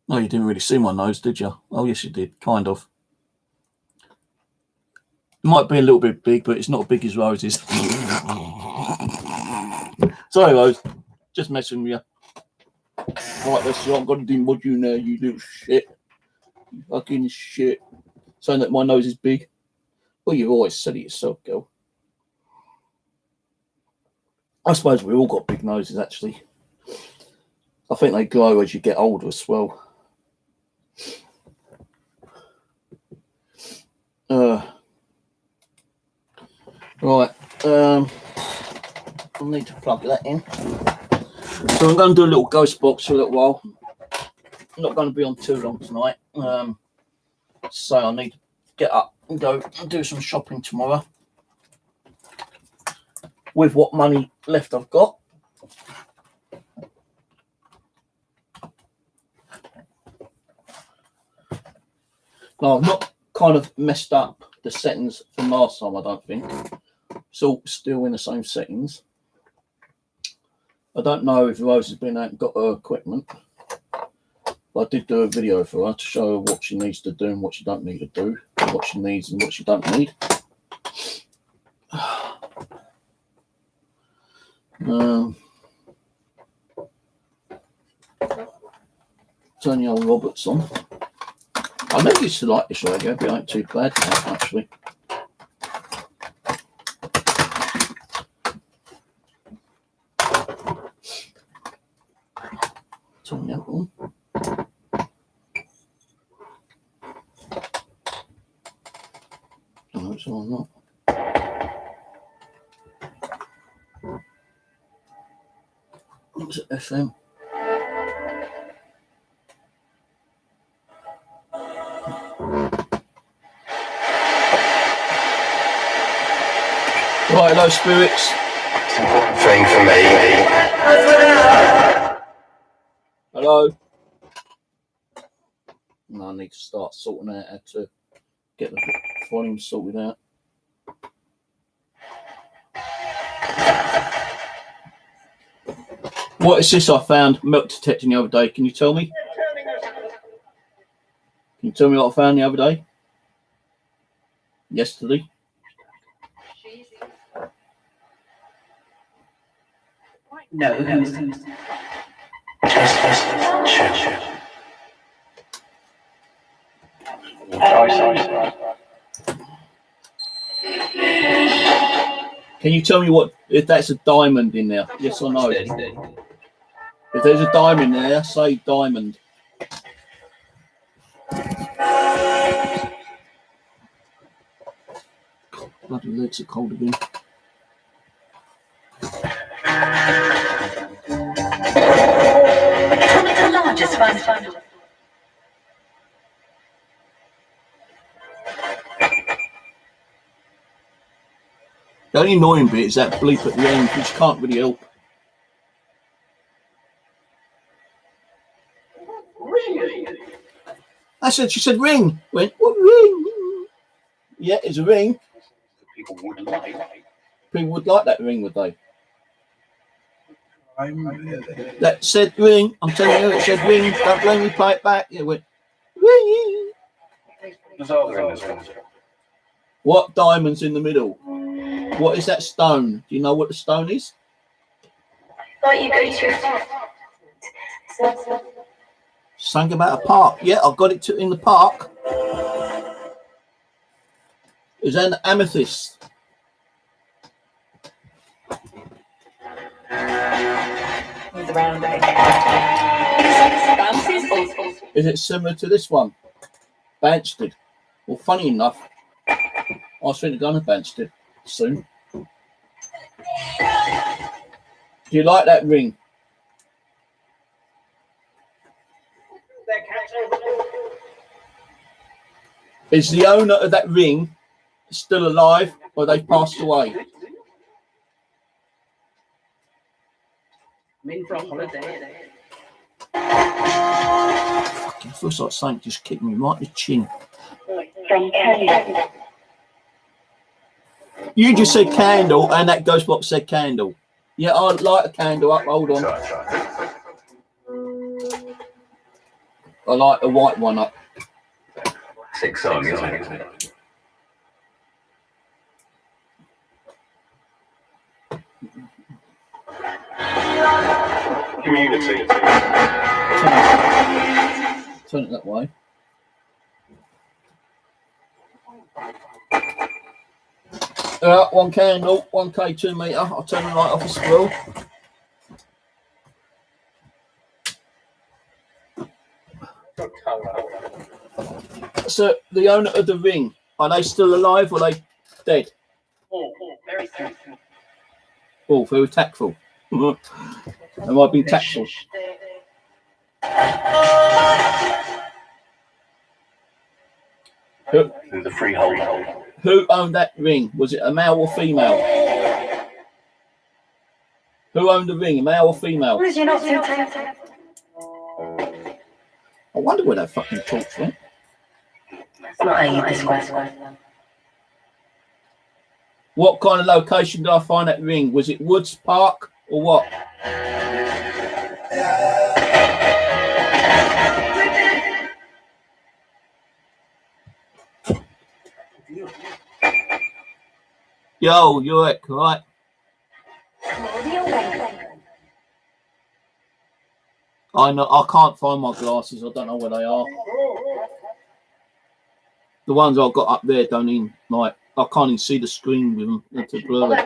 No, you didn't really see my nose, did you? Oh, yes, you did. Kind of. It might be a little bit big, but it's not as big as Rose's. Sorry, Rose. Just messing with you. Right, let's see. I'm going to demud you now, you little shit. You fucking shit. Saying that my nose is big. Well, you've always said it yourself, girl. I suppose we've all got big noses, actually. I think they grow as you get older as well. Right. I need to plug that in. So I'm going to do a little ghost box for a little while. I'm not going to be on too long tonight. So I need to get up and go and do some shopping tomorrow with what money left I've got. Now I've not kind of messed up the settings from last time, I don't think. It's all still in the same settings. I don't know if Rose has been out and got her equipment. But I did do a video for her to show her what she needs to do and what she don't need to do, what she needs and what she don't need. Turn the old Roberts on. I never used to like this radio, but it ain't too bad now, actually. Turn the other on. No, it's all not. What's it, FM? Right, hello, spirits. It's an important thing for me. Hello. No, I need to start sorting out how to get the volume sorted out. What is this I found milk detecting the other day? Can you tell me? Can you tell me what I found the other day? Yesterday? No. Can you tell me what if that's a diamond in there? Yes or no? If there's a diamond there, say diamond. Bloody legs are cold again. The largest one. The only annoying bit is that bleep at the end, which can't really help. I said, she said ring. Went, what ring? Yeah, it's a ring. People would like. People would like that ring, would they? That said ring. I'm telling you, it said ring. Don't blame me, play it back. It went, ring. There's other in this one. What diamond's in the middle? What is that stone? Do you know what the stone is? What you go to? Something about a park. Yeah, I've got it in the park. It's an amethyst. Is it similar to this one? Banstead. Well, funny enough, I was thinking of going to Banstead soon. Do you like that ring? Is the owner of that ring still alive or they passed away? I'm in for a holiday. Fucking feels like something just kicked me right in the chin. From Canada. You just said candle and that ghost box said candle. Yeah, I'd light a candle up. Hold on. I light a white one up. 6 song, isn't it? Community. Turn it that way. One candle, 1K, 2 meter. I'll turn the light off as well. So the owner of the ring, are they still alive or are they dead? Very soon. Oh, very tactful. They might be tactful. Through the freehold. Who owned that ring? Was it a male or female? Who owned the ring, a male or female? You're not so tempted. I wonder where that fucking torch went. It's not how you describe it. What kind of location did I find that ring? Was it Woods Park or what? Yo, you're right. I know. I can't find my glasses. I don't know where they are. The ones I've got up there don't even like. I can't even see the screen with them. They're too blurry.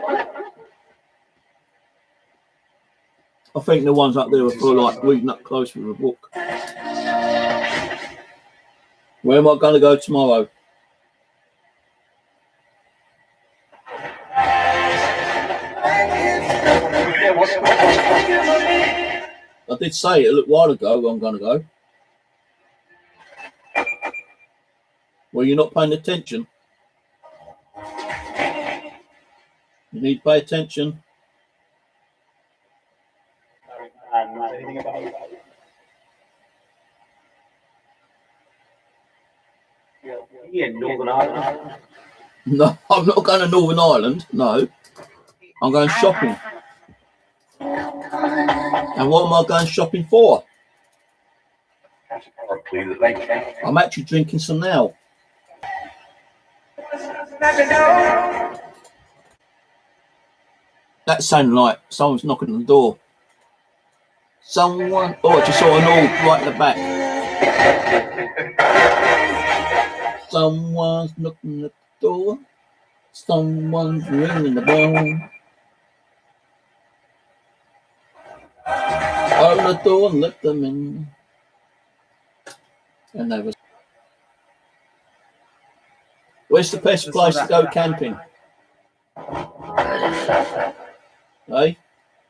I think the ones up there are for like reading up close with a book. Where am I going to go tomorrow? I did say it a little while ago where I'm going to go. Well, you're not paying attention. You need to pay attention. Anything about it? Yeah, Northern Ireland. No, I'm not going to Northern Ireland. No, I'm going shopping. And what am I going shopping for? I'm actually drinking some now. That sounded like someone's knocking on the door. Someone. Oh, I just saw an all right in the back. Someone's knocking at the door. Someone's ringing the bell. Open the door and let them in. And they was. Where's the best place to go camping? Hey,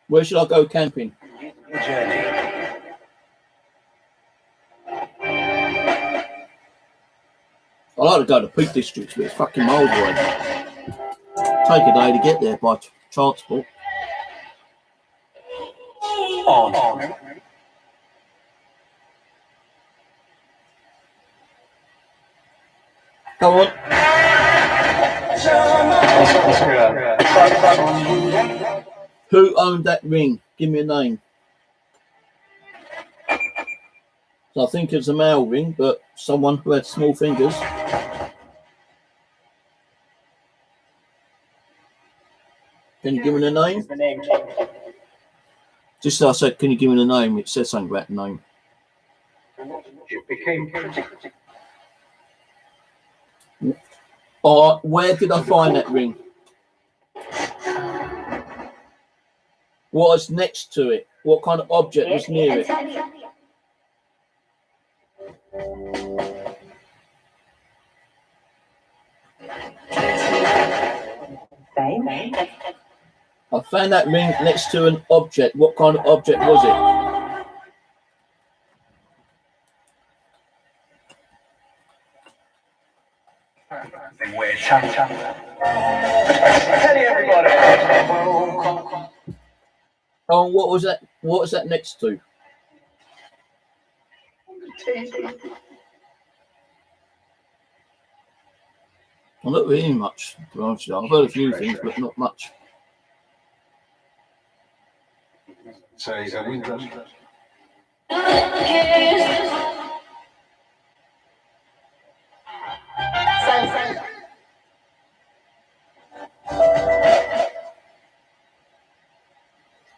where should I go camping? I like to go to Peak District, but it's fucking miles away. Take a day to get there by transport. Come on. Who owned that ring? Give me a name. So I think it's a male ring, but someone who had small fingers. Can you give me the name? Just as I said, can you give me the name? It says something about the name. It became Where did I find that ring? What was next to it? What kind of object was near it? I found that ring next to an object. What kind of object was it? Oh, what was that? What was that next to? I'm not really much, to be honest with you. I've heard a few things, but not much. So he's a Windows.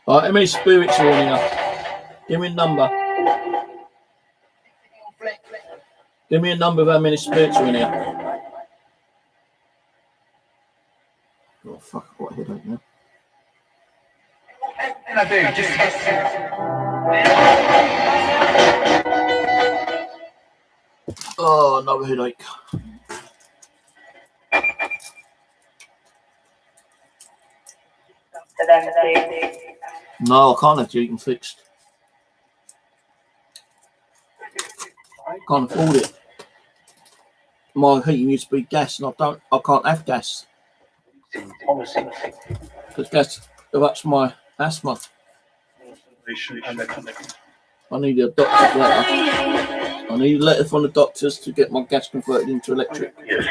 All right, how many spirits are in here? Give me a number. Give me a number of how many spirits are in here. Oh, fuck, I've got a headache now. And I do, just Oh, another headache. So then, No, I can't have heating fixed. Can't afford it. My heating used to be gas, and I can't have gas Policy. because gas that's my asthma. I need a doctor's letter. I need a letter from the doctors to get my gas converted into electric, Yes.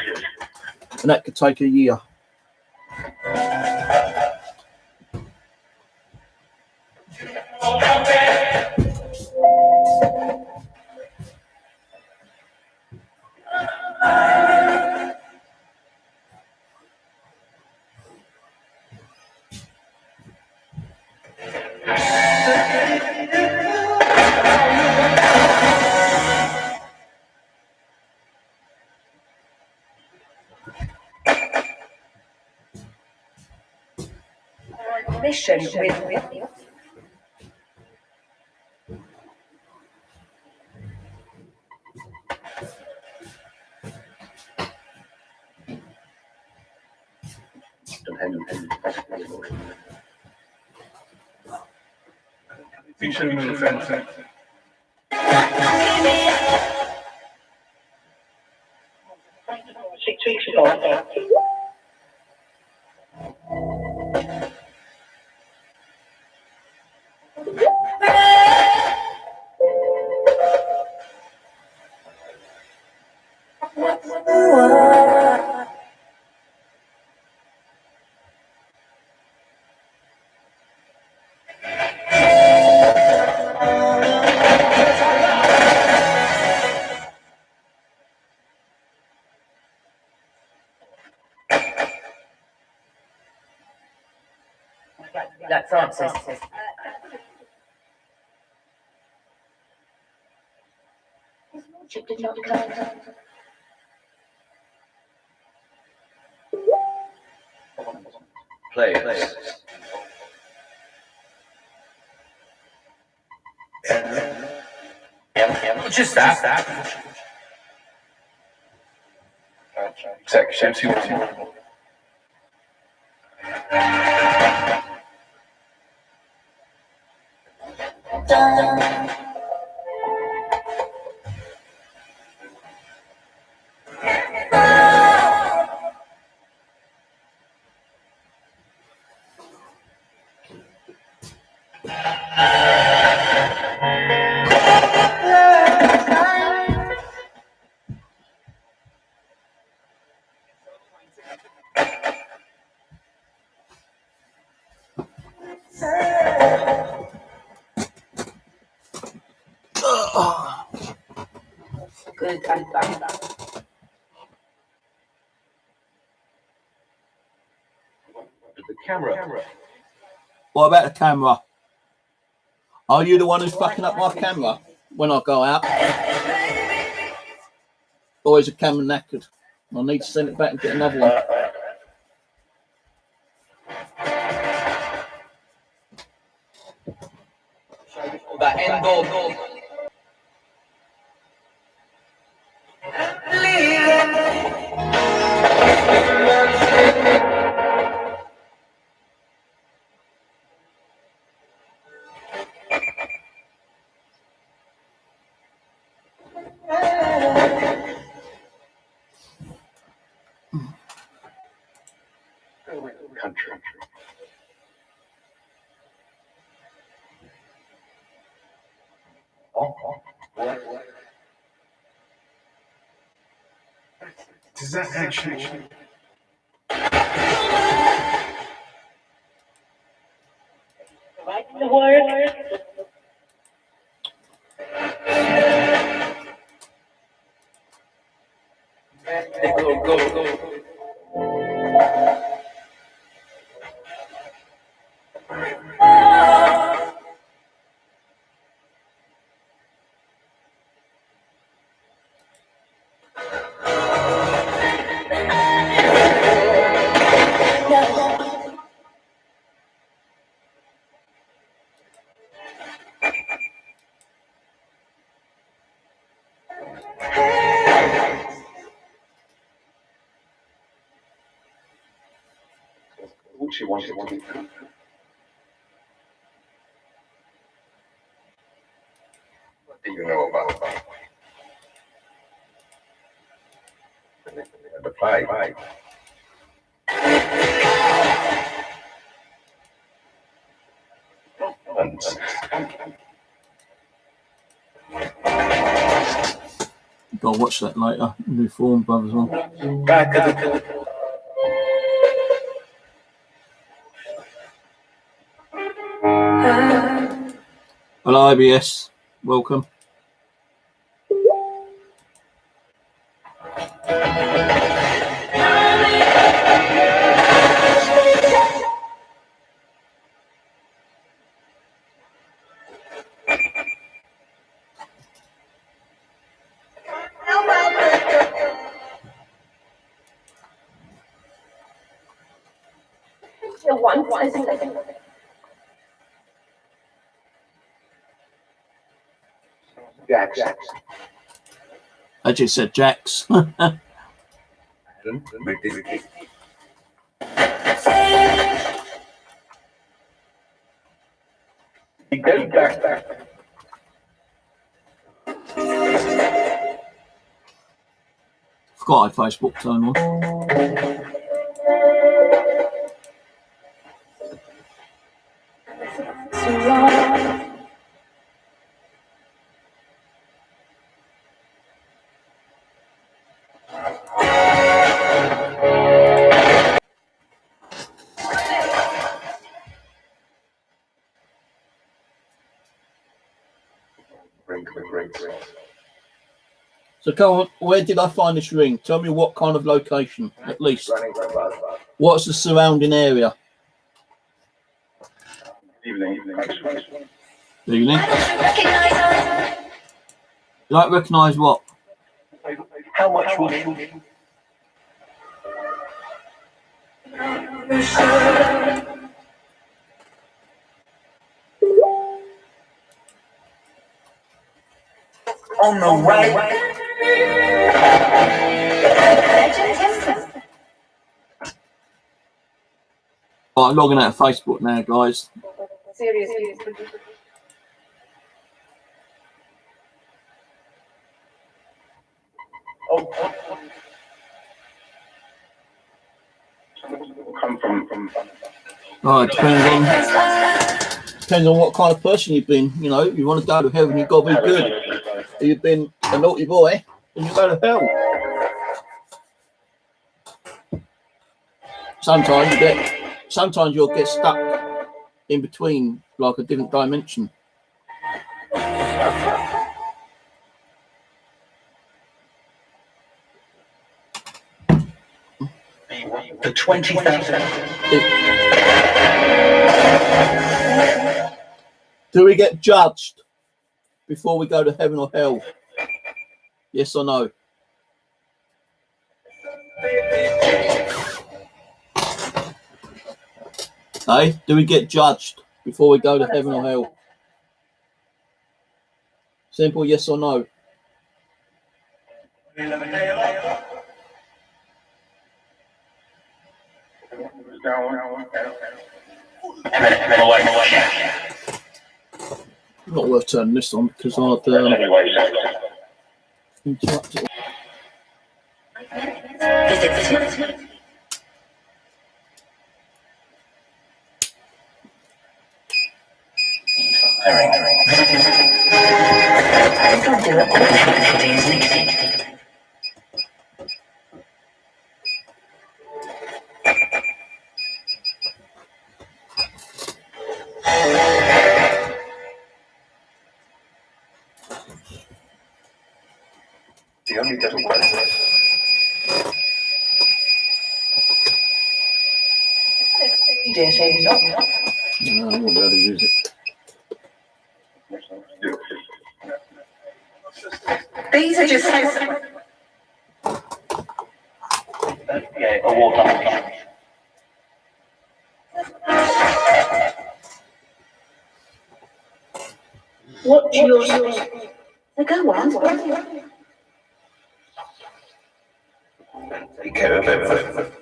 and that could take a year. mission with six weeks ago. Like Francis. His lordship did not come. Players. Just that. Executive. Good and bad. The camera. What about the camera? Are you the one who's fucking up my camera when I go out? Or is the camera knackered? I need to send it back and get another one. That end goal. Country. What? Does that actually? The word. Go. she wanted to be. What do you know about the plague? Gotta watch that later. New Form Brothers on. Hello, IBS. Welcome. Jax. I just said Jax. Forgot I had Facebook turned on. So come on, where did I find this ring? Tell me what kind of location, at least. What's the surrounding area? Evening. Evening. You don't recognise what? How much will you? On the way. Right, I'm logging out of Facebook now, guys. Seriously. Come from. Right, depends on what kind of person you've been. You know, you want to go to heaven, you've got to be good. If you've been a naughty boy, then you go to hell. Sometimes you'll get stuck in between, like a different dimension. The 20,000. Do we get judged before we go to heaven or hell? Yes or no? Hey, do we get judged before we go to heaven or hell? Simple yes or no. Not worth turning this on because I'd interrupt it. The only little word. No, I won't be able to use it. These are just Yeah, a water. what yours. Go on. Take care of everything.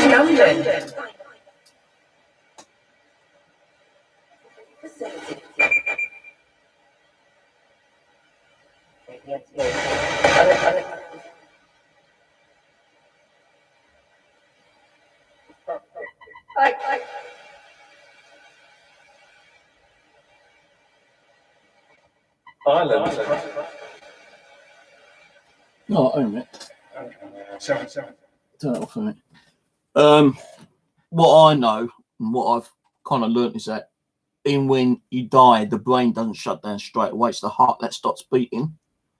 London. Ireland. No, I own it. Seven. Turn it off a minute. What I know and what I've kind of learnt is that even when you die, the brain doesn't shut down straight away. It's the heart that stops beating,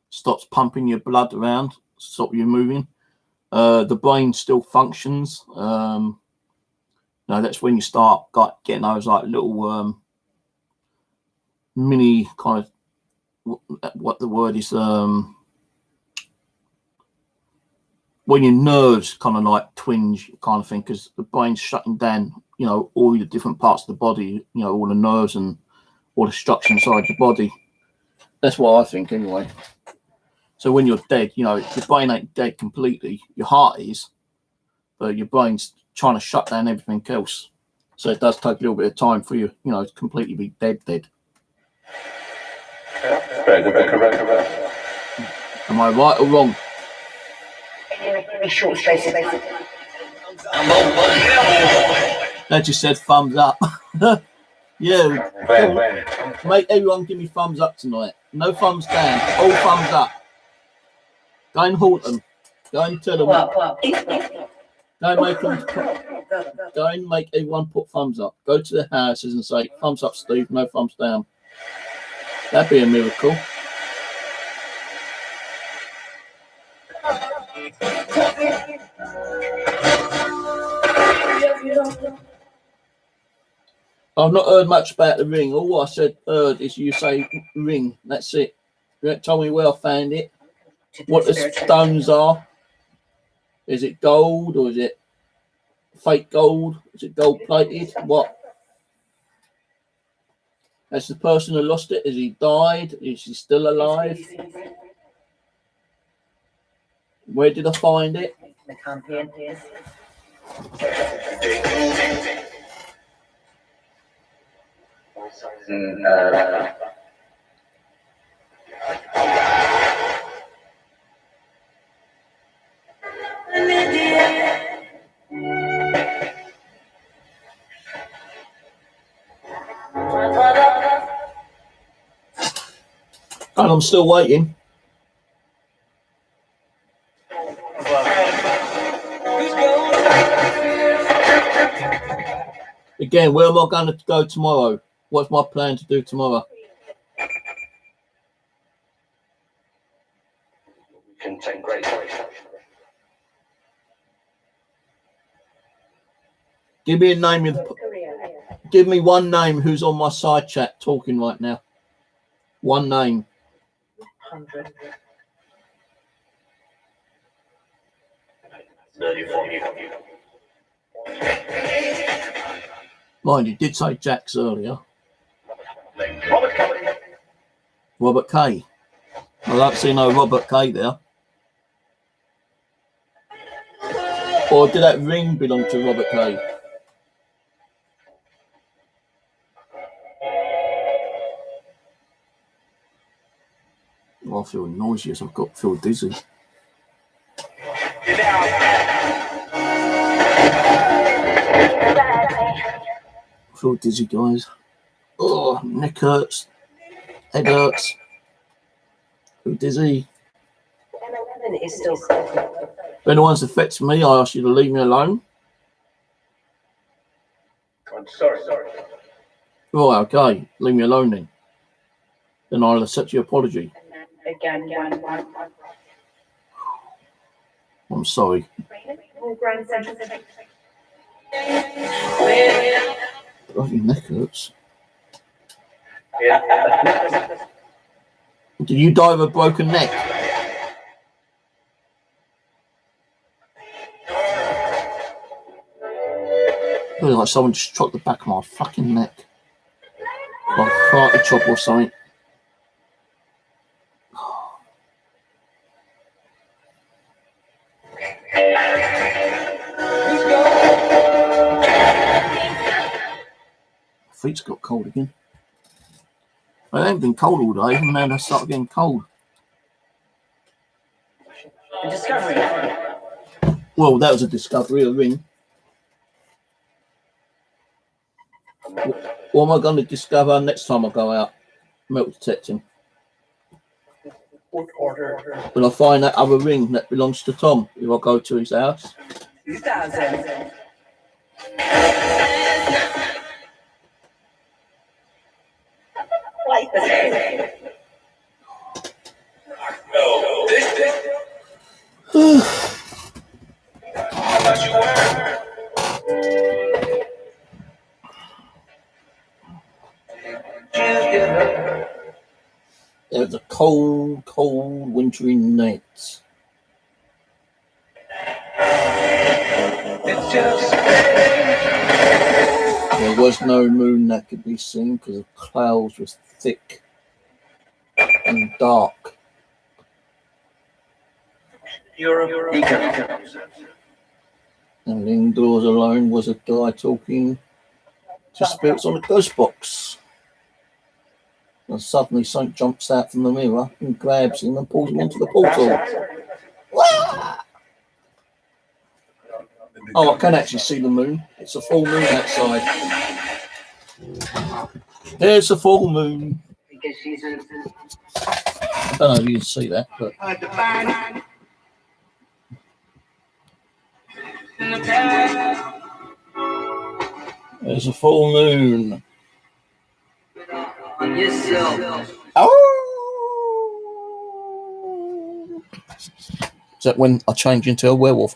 stops pumping your blood around, stop you moving. The brain still functions. That's when you start getting those like little mini kind of what the word is. When your nerves kind of like twinge kind of thing, because the brain's shutting down, all the different parts of the body, all the nerves and all the structure inside your body. That's what I think anyway. So when you're dead, your brain ain't dead completely. Your heart is, but your brain's trying to shut down everything else. So it does take a little bit of time for you, to completely be dead. Correct. Am I right or wrong? Very short space. That just said thumbs up. Yeah. When? Make everyone give me thumbs up tonight. No thumbs down. All thumbs up. Go and haunt them. Go and tell them. Go and make everyone put thumbs up. Go to their houses and say, thumbs up, Steve, no thumbs down. That'd be a miracle. I've not heard much about the ring. All I heard is you say ring. That's it. You haven't told me where I found it. What the stones are. Is it gold or is it fake gold? Is it gold plated? What? Has the person who lost it, has he died? Is he still alive? Where did I find it? The campaign. And I'm still waiting. Again, where am I going to go tomorrow? What's my plan to do tomorrow? Can take great. Give me a name. Give me one name who's on my side chat talking right now. One name. 100. Mind you, did say Jax earlier. Robert. Robert K. I don't see no Robert K there. Or did that ring belong to Robert K? I feel nauseous. Feel dizzy. I feel dizzy, guys. Oh, neck hurts. Head hurts. Feel dizzy. It's still. If anyone's affecting me, I ask you to leave me alone. I'm sorry. Right, okay. Leave me alone then. Then I'll accept your apology. Again. I'm sorry. Oh, your neck hurts. Did you die with a broken neck? Feels like someone just chopped the back of my fucking neck. Like a karate chop or something. feet's got cold again. They haven't been cold all day, and now they start getting cold. The discovery. Well, that was a discovery, a ring. What am I going to discover next time I go out metal detecting? What order? Will I find that other ring that belongs to Tom if I go to his house? 2000. Wait a second. It was a cold, cold, wintry night. There was no moon that could be seen because the clouds was thick and dark. And indoors alone was a guy talking to spirits on a ghost box. And suddenly something jumps out from the mirror and grabs him and pulls him into the portal. Oh, I can actually see the moon. It's a full moon outside. There's a full moon. I don't know if you can see that, but there's a full moon. Oh! Is that when I change into a werewolf?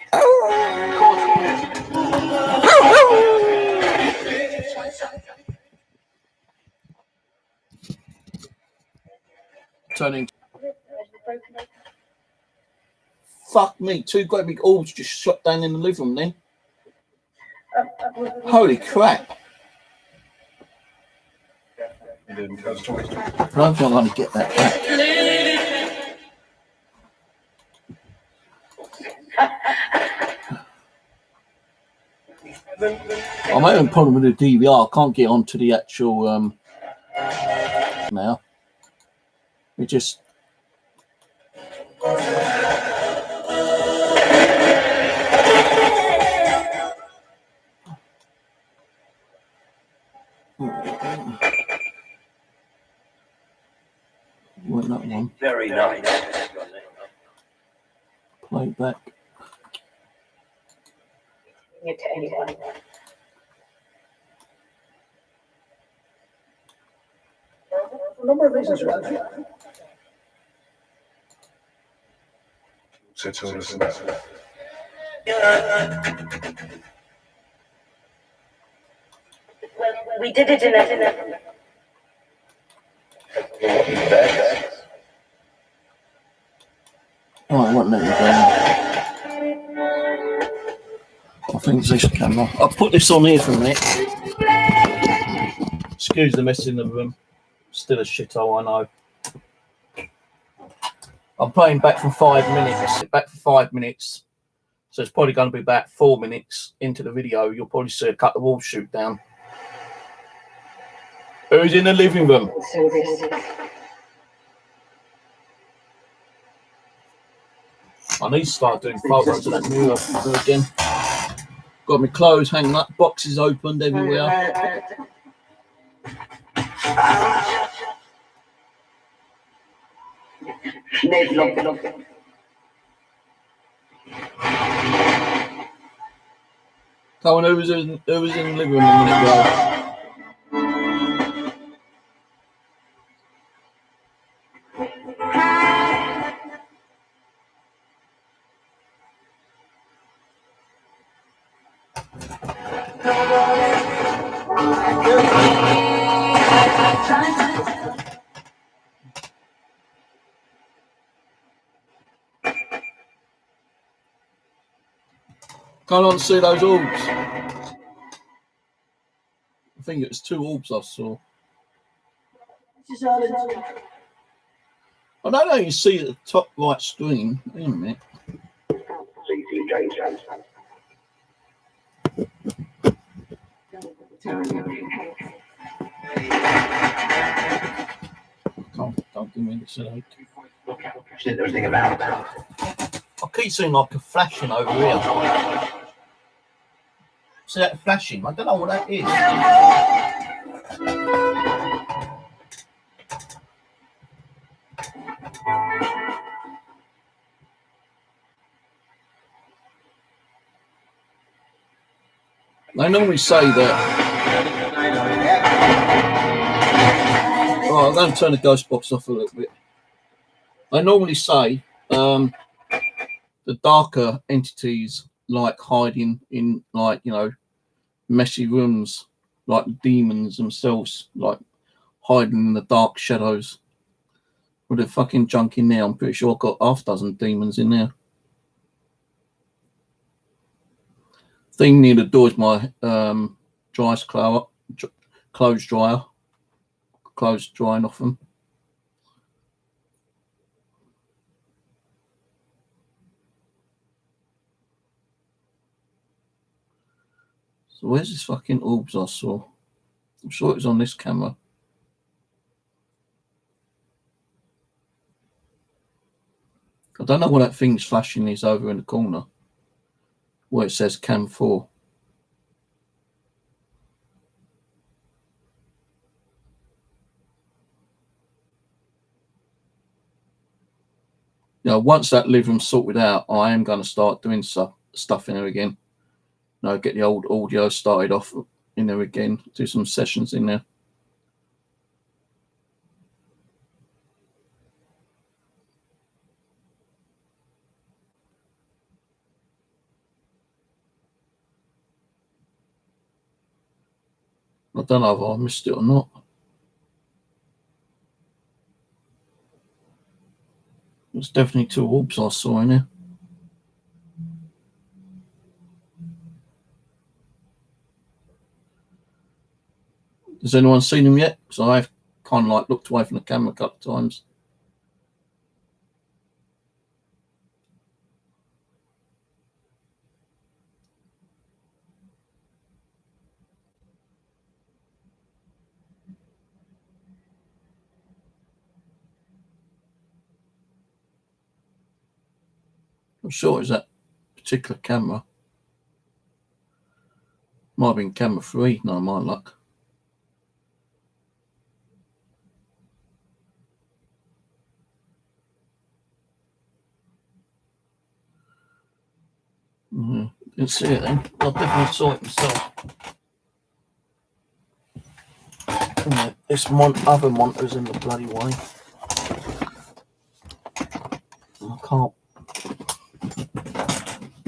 Turning. Fuck me, two great big orbs just shot down in the living room then. Holy crap. I don't think I'm going to get that back. I'm having a problem with the DVR. I can't get onto the actual now. It just went that one. Very nice. Play it back. It to anyone. A number of reasons. We did it in a. Oh, I won't let you go. I think it's this camera. I'll put this on here for a minute. Excuse the mess in the room. Still a shithole, I know. I'm playing back for 5 minutes. Back for 5 minutes. So it's probably going to be about 4 minutes into the video. You'll probably see a couple of walls shoot down. Who's in the living room? I need to start doing photos of that mirror again. Got my clothes hanging up, boxes opened everywhere. Come on, who was in the living room a minute ago? Can't on see those orbs. I think it was 2 orbs I saw. I don't know, you see at the top right screen. Wait a minute. Don't give me this headache. She didn't know anything about it. I keep seeing like a flashing over here. See that flashing? I don't know what that is. They normally say that. Oh, I'm going to turn the ghost box off a little bit. They normally say the darker entities like hiding in, like, you know, messy rooms, like demons themselves, like hiding in the dark shadows. With a fucking junk in there, I'm pretty sure I've got half a dozen demons in there. Thing near the door is my clothes dryer. Clothes drying off them. So where's this fucking orbs I saw? I'm sure it was on this camera. I don't know what that thing's flashing is over in the corner where it says cam 4. You know, once that living room's sorted out, I am going to start doing stuff in there again. You know, get the old audio started off in there again, do some sessions in there. I don't know if I missed it or not. There's definitely 2 orbs I saw in there. Has anyone seen them yet? So I've kind of like looked away from the camera a couple of times. I'm sure it's that particular camera. Might have been camera 3, no, my luck. Didn't see it then. I definitely saw it myself. Yeah, this other monitor's in the bloody way. I can't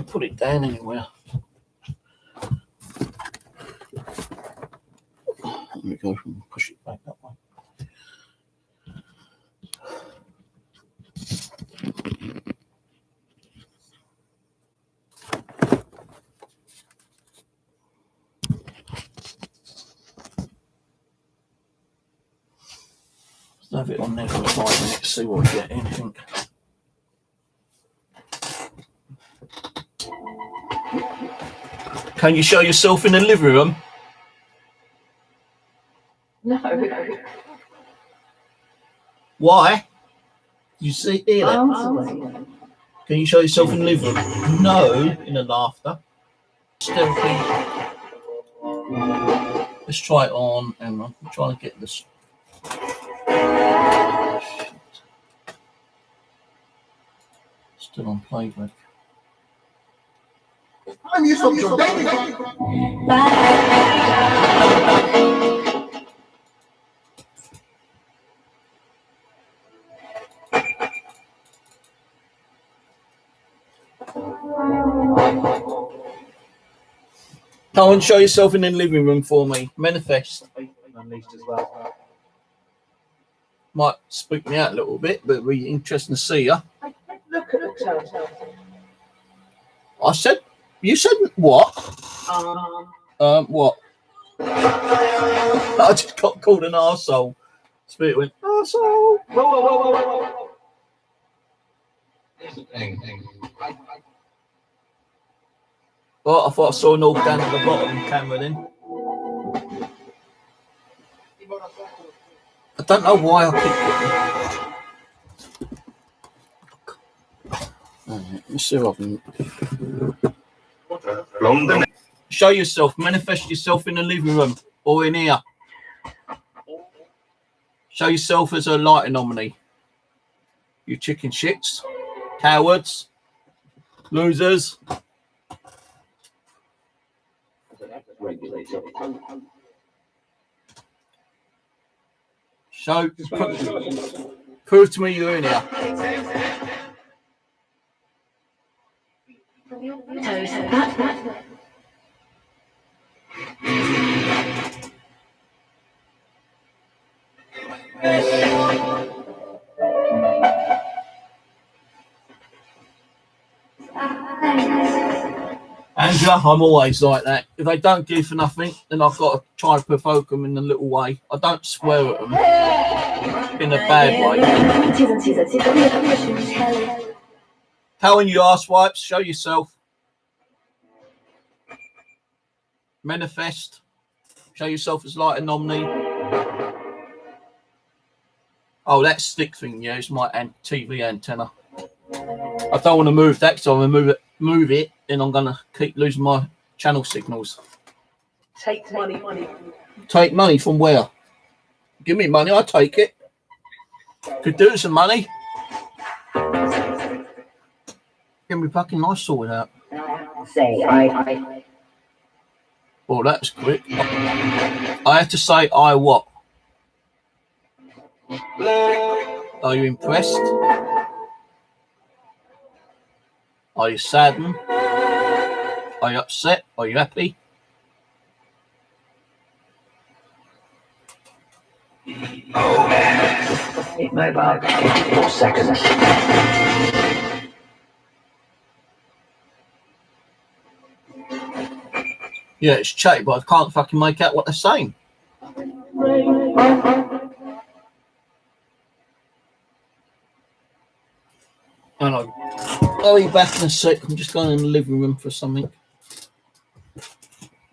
put it down anywhere. Let me go and push it back that way. Let's have it on there for 5 minutes, see what we get. Anything. Can you show yourself in the living room? No. Why? You see, hear that? Can you show yourself in the living room? No, in the laughter. Let's try it on, Emma. I'm trying to get this. Still on playback. I'm used to your baby. Come and show yourself in the living room for me. Manifest. Unleashed as well. Might spook me out a little bit, but it'll be interesting to see you. Look at the turtle. I said, you said what? What? I just got called an arsehole. Spirit went, arsehole. Whoa. Here's the thing. Well, I thought I saw an orb down at the bottom camera then. don't know why I keep getting... Let's see if I can... London. Show yourself, manifest yourself in the living room or in here. Show yourself as a light anomaly. You chicken shits, cowards, losers. Show, prove to me you're in here. Toes back. Angela, I'm always like that. If they don't give for nothing, then I've got to try and provoke them in a little way. I don't swear at them in a bad way. How in you arse wipes, show yourself. Manifest. Show yourself as light anomaly. Oh, that stick thing, yeah, it's my TV antenna. I don't want to move that, so I'm going to move it, and I'm going to keep losing my channel signals. Take money. Take money from where? Give me money, I'll take it. Could do with some money. Get me fucking nice sorted out. Say I. Oh, that's quick. I have to say I what? Are you impressed? Are you saddened? Are you upset? Are you happy? Mobile. 4 seconds. Yeah, it's chatty, but I can't fucking make out what they're saying. And I'll be back in a sec. I'm just going in the living room for something.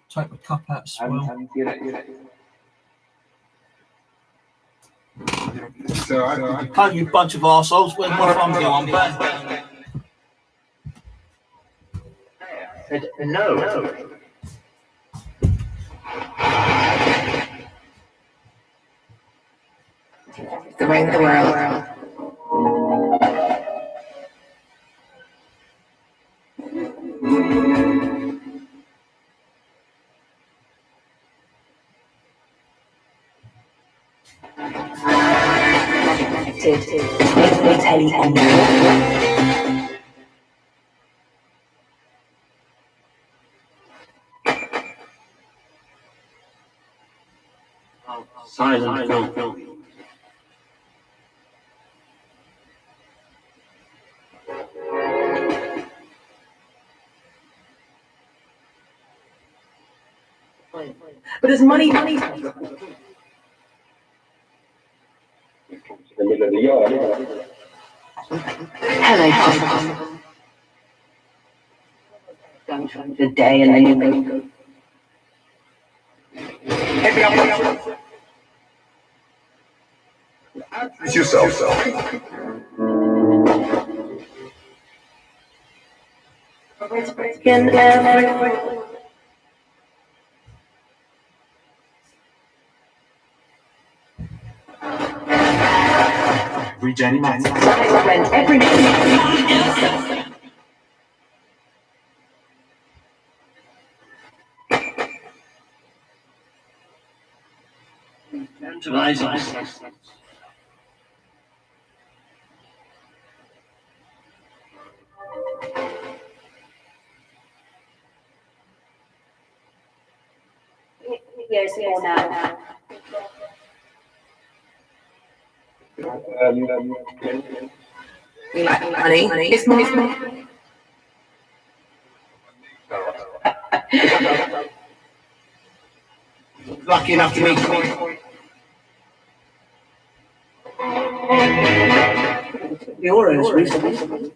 Take my cup out as well. Oh, you bunch of arseholes. Where's my phone go? I'm back. No. The ring the world. Silent film. But there's money. The middle of the yard. Hello, Papa. The day and then you go. It's yourself. Regen matter. Every years ago now. You like money? It's money. Lucky enough to meet you. The Oros recently.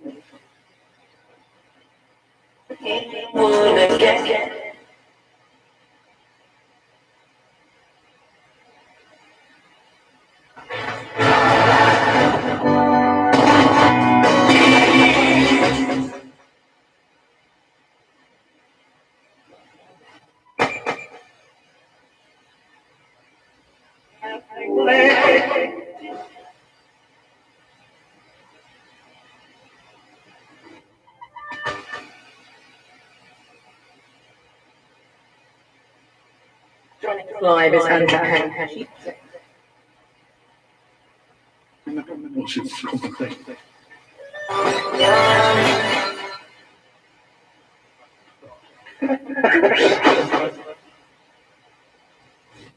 Live is under.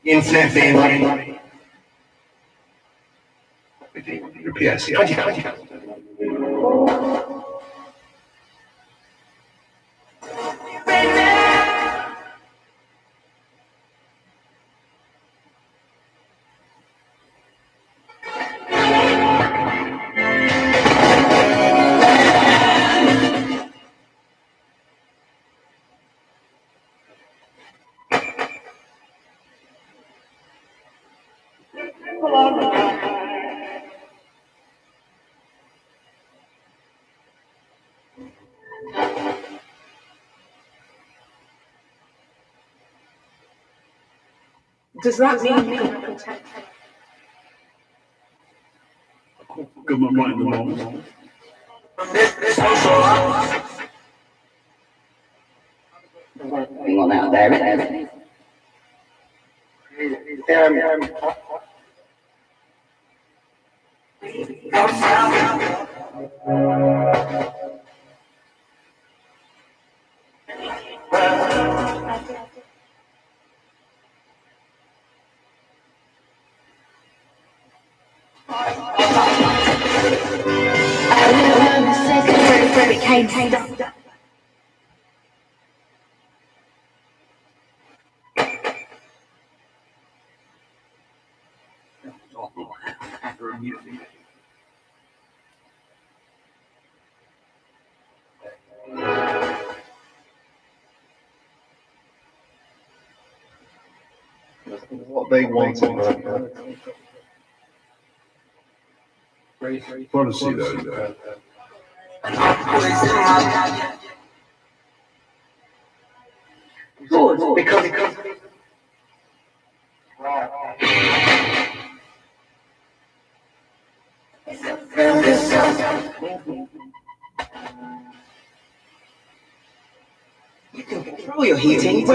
Internet being repairs. 20. Does that mean you can protect? Government right in the wrong. Going on out there, isn't it? It came down. What they wanted. Want to see those. Good, because you can control your heating.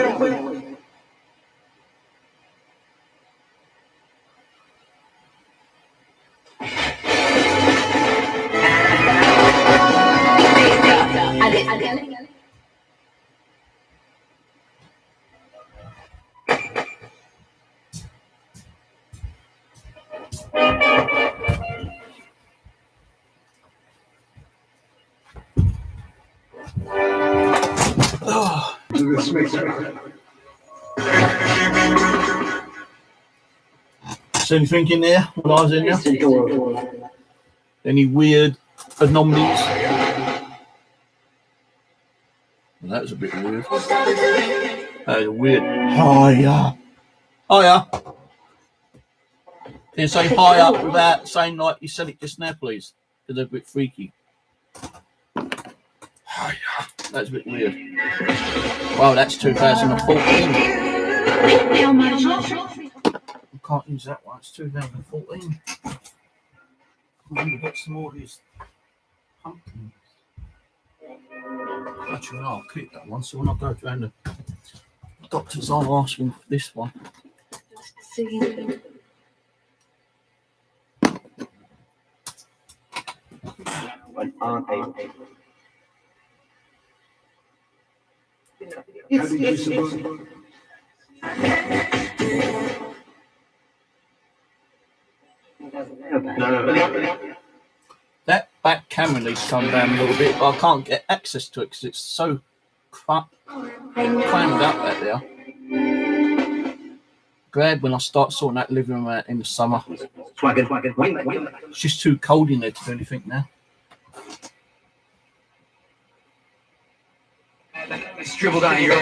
This makes Is anything in there while I was in there? Any weird anomalies? Well, that was a bit weird. That was weird. Hiya. Hiya. Can you say hi up without saying like you said it just now, please? Because they're a bit freaky. Hiya. That's a bit weird. Wow, that's 2014. I can't use that one. It's 2014. I'm going to get some more of these pumpkins. Actually, no, I'll keep that one. So when I go around the doctors, I'll ask them for this one. aren't able. How did you survive? No. That back camera needs to come down a little bit, but I can't get access to it because it's so crammed up back there. Glad when I start sorting that living room out in the summer. It's just too cold in there to do anything now. Let's dribble down your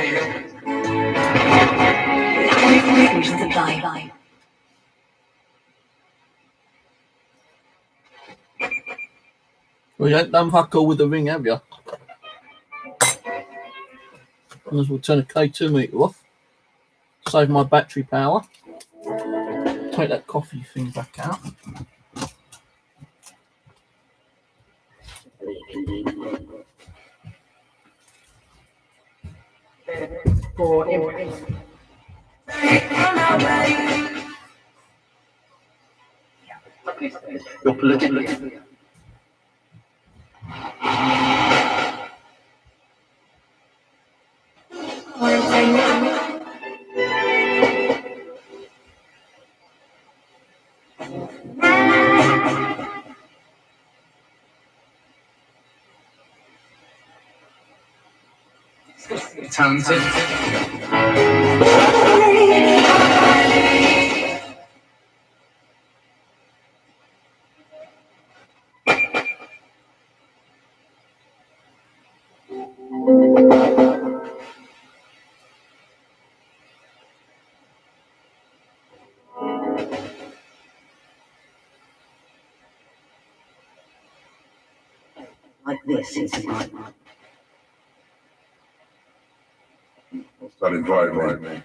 supply. Well, you ain't done fuck all with the ring, have you? Might as well turn the K2 meter off. Save my battery power. Take that coffee thing back out. You're politically. Talented. Like this is mine. Start inviting me.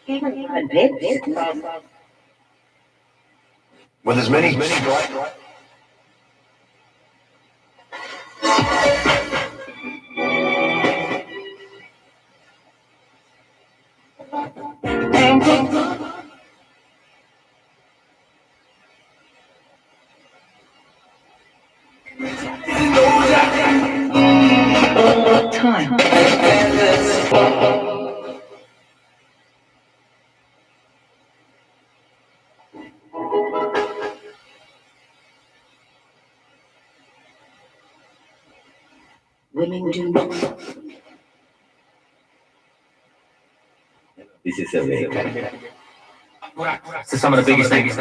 And this. Well, there's many bright. Time. Women do. This is a way. So some of the biggest things.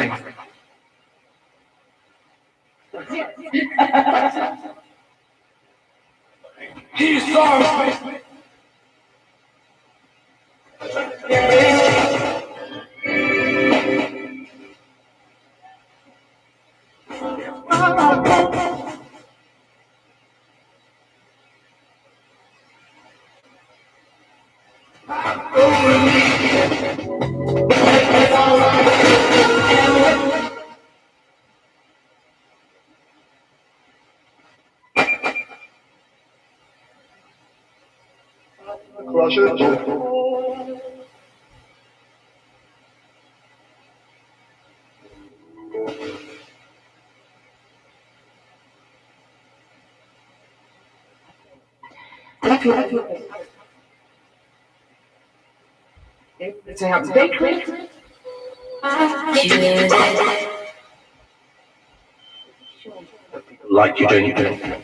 Crush it. It's a bakery. Like you doing.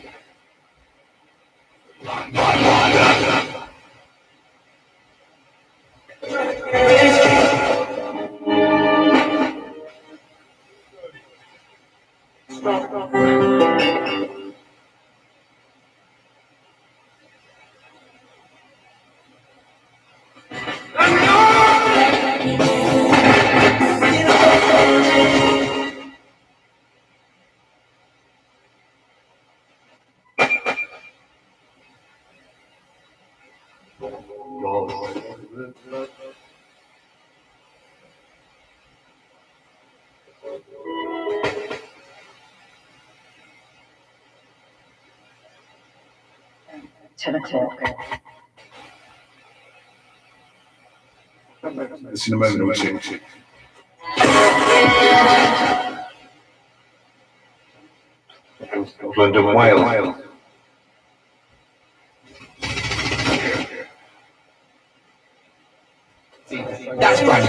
It's in a moment, we'll see. England and Wales. That's right.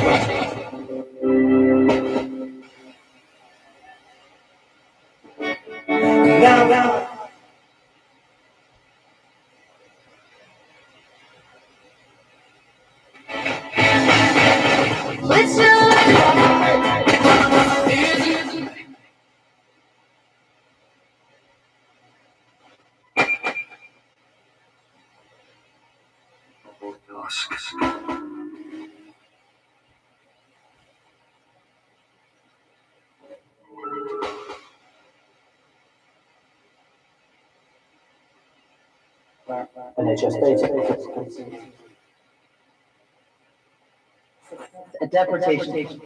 NHS data. A deportation.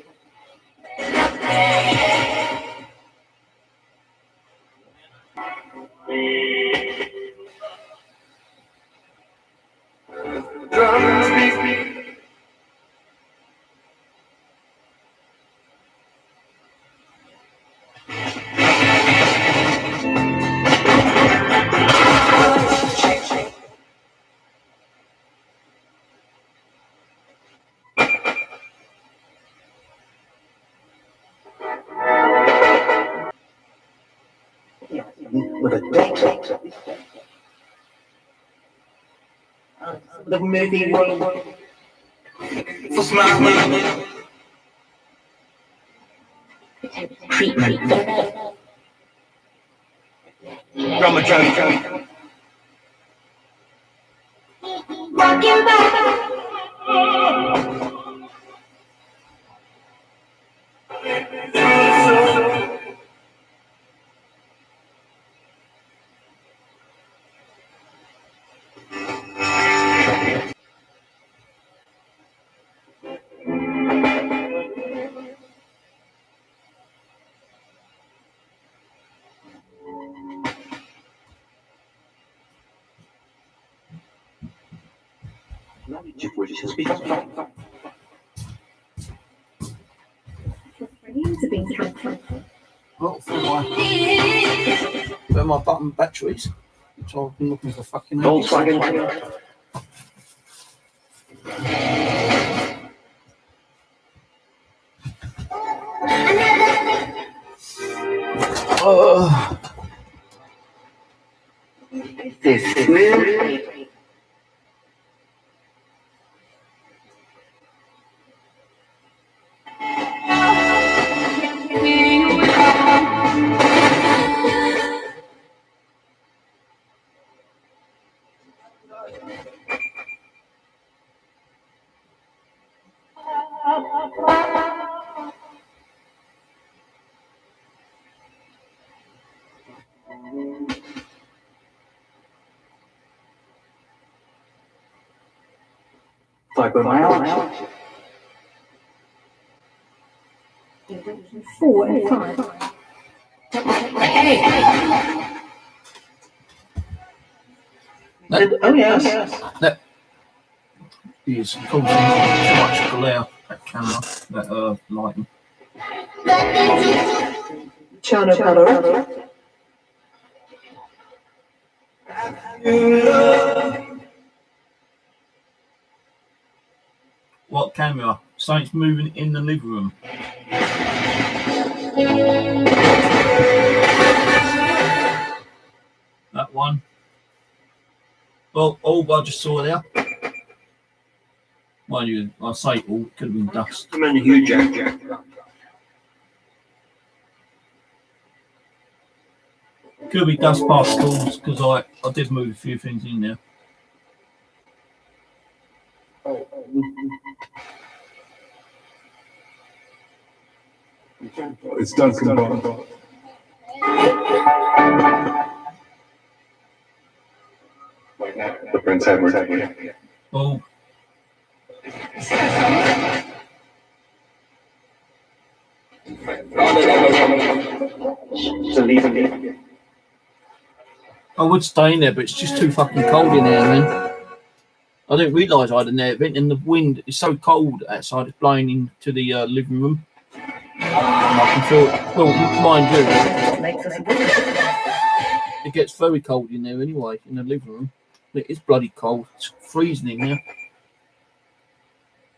with a date. The movie room. For smart money. Treatment. Brahmachari. Knowledge of which has become Well, for my button batteries, which I've been looking for fucking ages. Volkswagen. This is fibromyalgia. 4 and 5. Oh yes. That is causing too much glare, that camera, that lighting. Chana Palora. What camera? Something's moving in the living room. That one. Well, all I just saw there. Mind you, I say all, it could have been dust. I'm in a huge jack. Could be dust particles because I did move a few things in there. It's Duncan Bond. The Prince Edward. Oh, I would stay in there, but it's just too fucking cold in there, man. I didn't realise I had an air vent, and the wind is so cold outside, it's blowing into the living room. And I can feel it. Well, mind you, it gets very cold in there anyway, in the living room. It is bloody cold. It's freezing in there.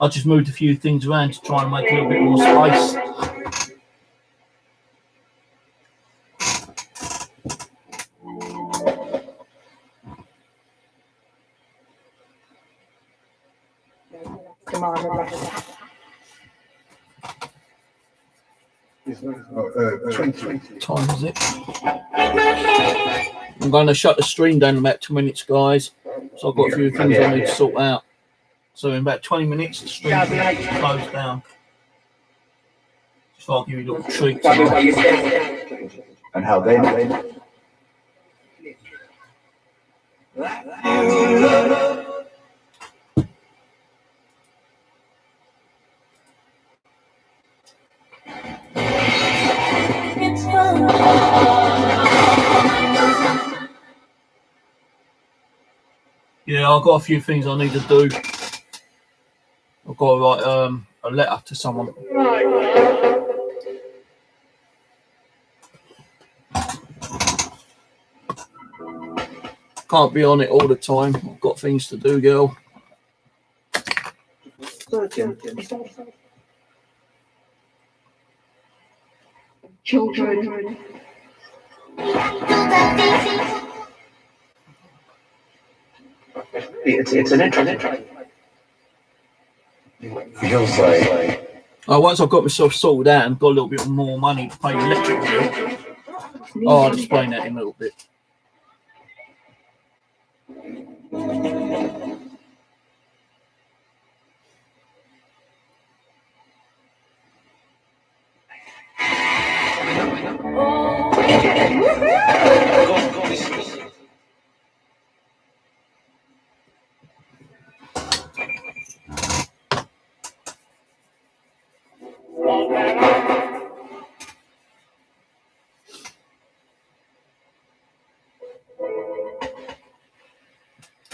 I just moved a few things around to try and make a little bit more space. Time is it? I'm going to shut the stream down in about 2 minutes, guys. So I've got a few things I need to sort out. So in about 20 minutes, the stream will close down. Just I'll give you a little treat. And how then? Yeah, I've got a few things I need to do. I've got to write a letter to someone. Can't be on it all the time. I've got things to do, girl. Children. It's an interesting. Feels like Once I've got myself sorted out and got a little bit more money to pay the electric bill, I'll explain that in a little bit.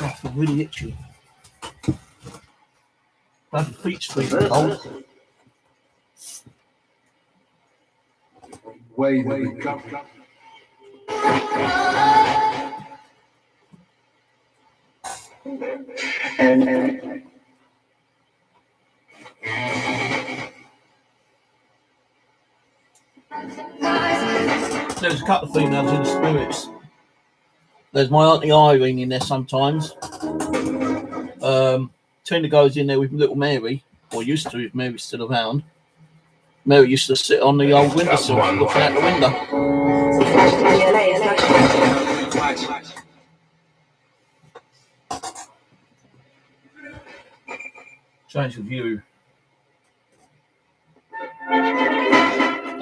I feel really itchy. My feet's feeling cold. way that we come. And There's a couple of females in the spirits. There's my Auntie Irene in there sometimes. Tina goes in there with little Mary, or used to if Mary's still around. Mary used to sit on the old windowsill looking out the window. Change the view.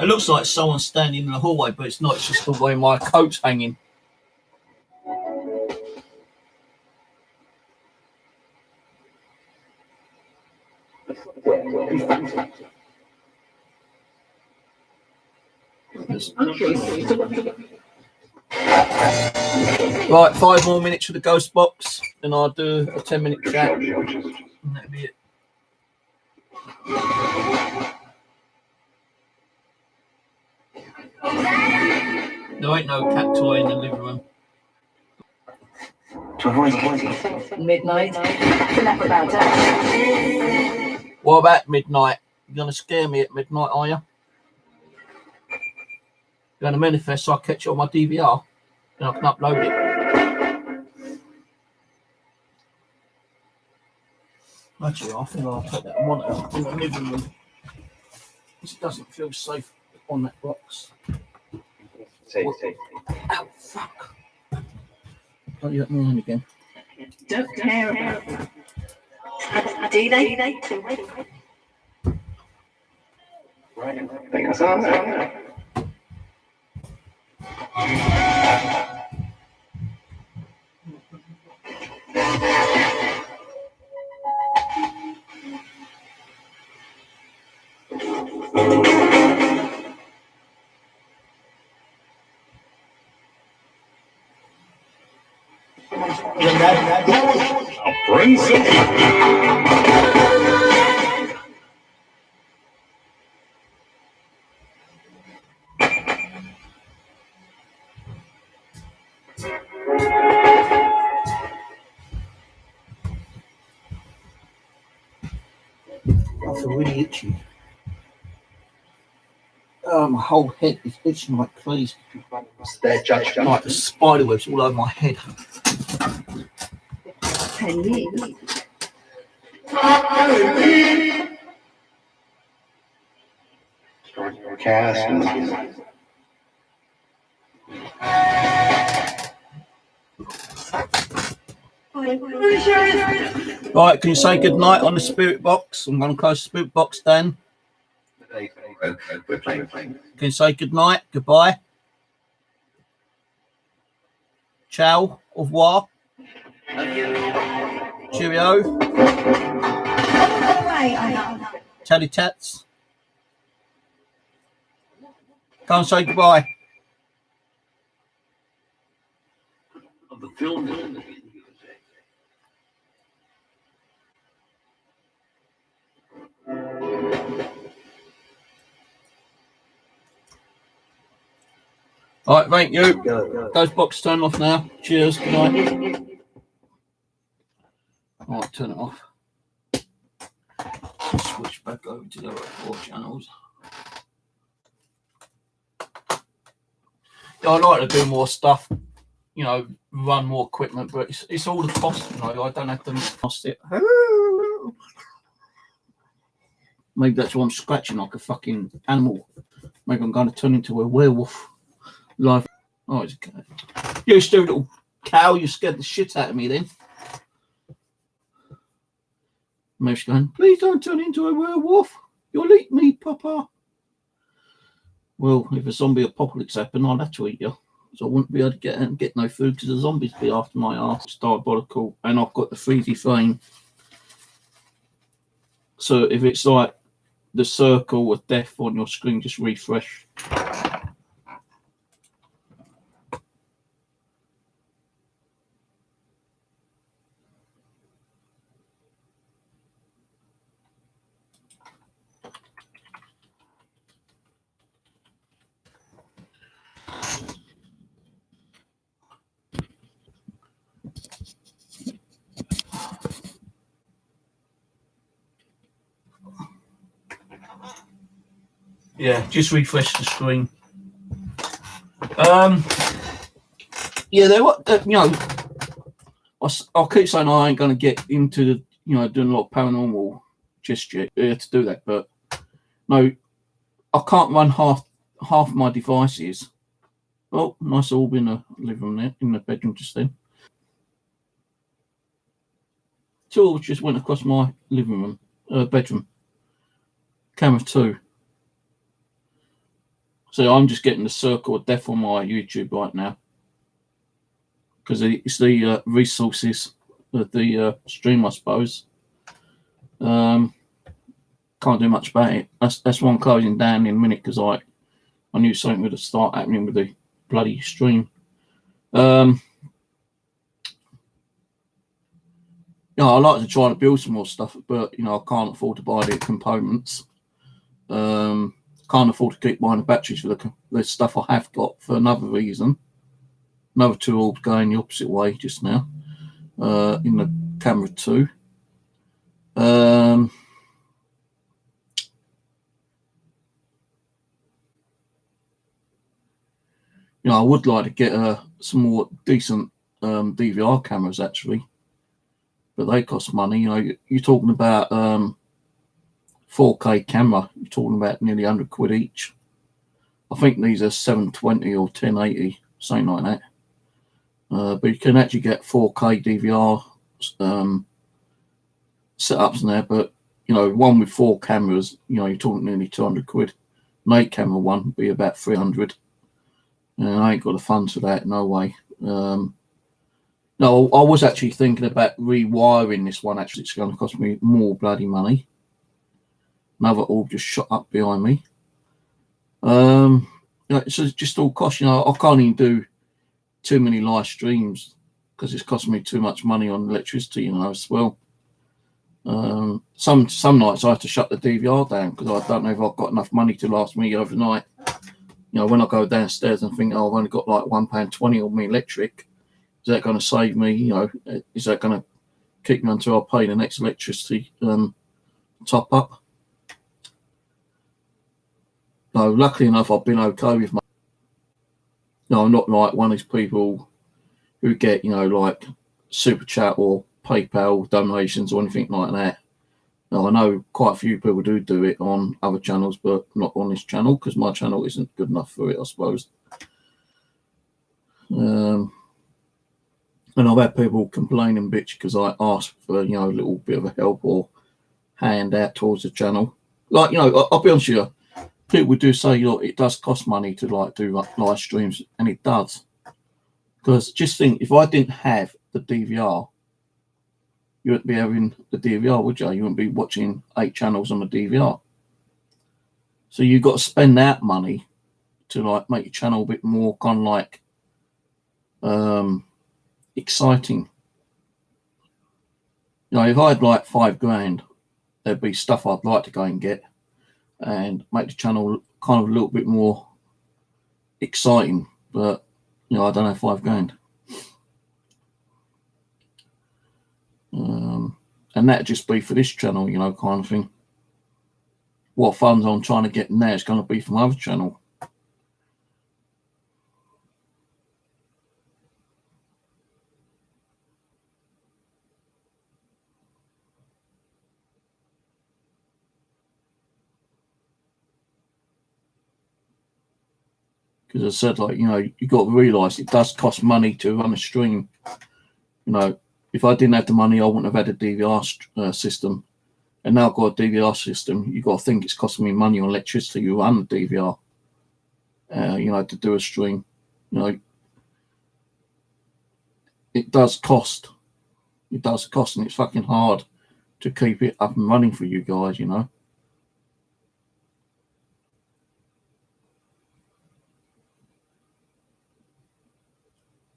It looks like someone's standing in the hallway, but it's not. It's just the way my coat's hanging. Right, 5 more minutes for the ghost box, and I'll do a 10-minute chat. And that'll be it. There ain't no cat toy in the living room. to avoid getting Midnight. Enough about it. What about midnight? You gonna scare me at midnight, are you? You're gonna manifest so I catch it on my DVR, and I can upload it. Actually, I think I'll take that monitor in the living room. This doesn't feel safe on that box. Oh, fuck. Don't you let me in again. Don't care about do they? I think that's on there. I feel really itchy. My whole head is itching like crazy. It's their judgment. Like the spider webs all over my head. 10 years. Cast and Right, can you say good night on the spirit box? I'm going to close the spirit box down. we're playing. Can you say good night, goodbye? Ciao, au revoir. Cheerio. Chatty tats. Come and say goodbye. The film. All right, thank you. Those boxes turn off now. Cheers. Good night. All right, turn it off. Switch back over to the other 4 channels. I like to do more stuff, you know, run more equipment, but it's all the cost, you know. I don't have to cost it. Maybe that's why I'm scratching like a fucking animal. Maybe I'm going to turn into a werewolf. Life. Oh, it's okay. You stupid little cow, you scared the shit out of me then. Maybe she's going, please don't turn into a werewolf. You'll eat me, Papa. Well, if a zombie apocalypse happened, I'd have to eat you. So I wouldn't be able to get no food because the zombies be after my ass. It's diabolical. And I've got the freezy frame. So if it's like the circle of death on your screen, just refresh. Yeah, just refresh the screen. Yeah, they were, you know, I'll keep saying I ain't going to get into the, you know, doing a lot of paranormal just yet to do that, but no, I can't run half my devices. Oh, nice orb in the living room there, in the bedroom just then. Two orbs just went across my living room, bedroom. Camera 2. So I'm just getting the circle of death on my YouTube right now because it's the resources of the stream, I suppose. Can't do much about it. That's why I'm closing down in a minute because I knew something would start happening with the bloody stream. You know, I like to try to build some more stuff, but you know, I can't afford to buy the components. Can't afford to keep buying the batteries for the stuff I have got for another reason. Another 2 orbs going the opposite way just now in the camera 2. You know, I would like to get some more decent DVR cameras actually, but they cost money. You know, you're talking about 4K camera, you're talking about nearly 100 quid each. I think these are 720 or 1080, something like that. But you can actually get 4K DVR setups in there. But you know, one with 4 cameras, you know, you're talking nearly 200 quid. An 8 camera one would be about 300. And I ain't got the funds for that, no way. No, I was actually thinking about rewiring this one. Actually, it's going to cost me more bloody money. Another orb just shot up behind me. You know, it's just all cost. You know, I can't even do too many live streams because it's costing me too much money on electricity, you know, as well. Some nights I have to shut the DVR down because I don't know if I've got enough money to last me overnight. You know, when I go downstairs and think, oh, I've only got like £1.20 on my electric, is that going to save me? You know, is that going to keep me until I pay the next electricity top up? No, luckily enough, I've been okay with my. No, I'm not like one of these people who get, you know, like super chat or PayPal donations or anything like that. Now, I know quite a few people do it on other channels, but not on this channel because my channel isn't good enough for it, I suppose. And I've had people complain and bitch because I asked for, you know, a little bit of a help or hand out towards the channel. Like, you know, I'll be honest with you. People do say, look, it does cost money to like do like live streams, and it does. Because just think, if I didn't have the DVR, you wouldn't be having the DVR, would you? You wouldn't be watching 8 channels on the DVR. So you've got to spend that money to like make your channel a bit more kind of like exciting. You know, if I had like £5,000, there'd be stuff I'd like to go and get and make the channel kind of a little bit more exciting, but you know, I don't have £5,000. And that'd just be for this channel, you know, kind of thing. What funds I'm trying to get now is going to be from other channel. Because I said, like, you know, you got to realise it does cost money to run a stream. You know, if I didn't have the money, I wouldn't have had a DVR system. And now I've got a DVR system. You've got to think it's costing me money on electricity to run the DVR, you know, to do a stream. You know, it does cost. It does cost, and it's fucking hard to keep it up and running for you guys, you know.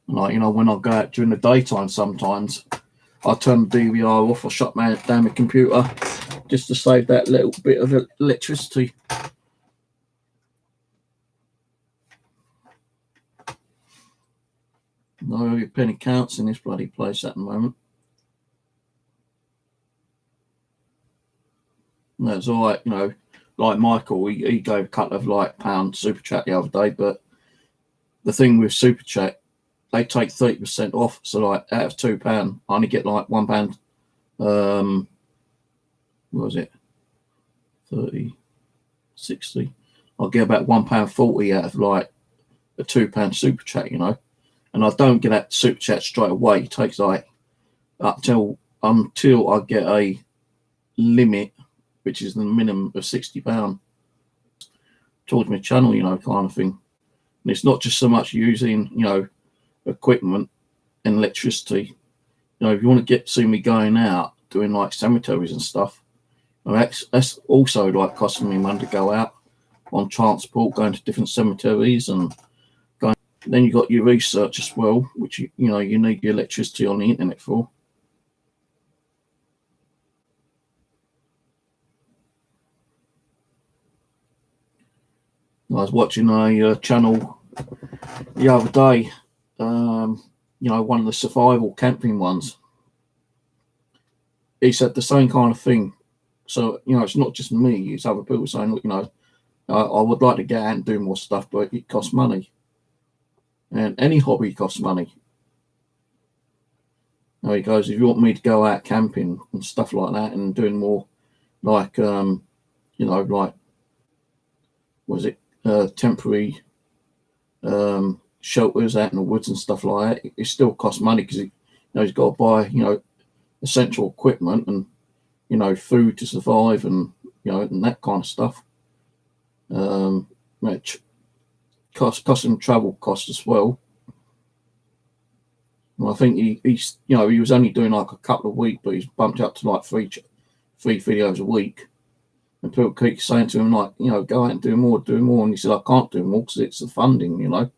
Like, you know, when I go out during the daytime, sometimes I turn the DVR off or shut down my computer just to save that little bit of electricity. No, every penny counts in this bloody place at the moment. And that's all right, you know, like Michael, he gave a couple of like pound super chat the other day, but the thing with super chat, they take 30% off. So like out of £2, I only get like £1. What was it? 30, 60. I'll get about £1.40 out of like a £2 super chat, you know. And I don't get that super chat straight away. It takes like until I get a limit, which is the minimum of £60 towards my channel, you know, kind of thing. And it's not just so much using, you know, equipment and electricity. You know, if you want to see me going out doing like cemeteries and stuff, you know, that's also like costing me money to go out on transport, going to different cemeteries and going. Then you got your research as well, which you know you need your electricity on the internet for. I was watching a channel the other day. You know, one of the survival camping ones. He said the same kind of thing. So, you know, it's not just me, it's other people saying, look, you know, I would like to get out and do more stuff, but it costs money. And any hobby costs money. Now he goes, if you want me to go out camping and stuff like that and doing more like, you know, like, was it temporary shelters out in the woods and stuff like that, it still costs money because you know, he's got to buy, you know, essential equipment and, you know, food to survive and, you know, and that kind of stuff. Cost and travel costs as well. And I think he's, you know, he was only doing like a couple of weeks, but he's bumped up to like three videos a week. And people keep saying to him, like, you know, go out and do more. And he said, I can't do more because it's the funding, you know.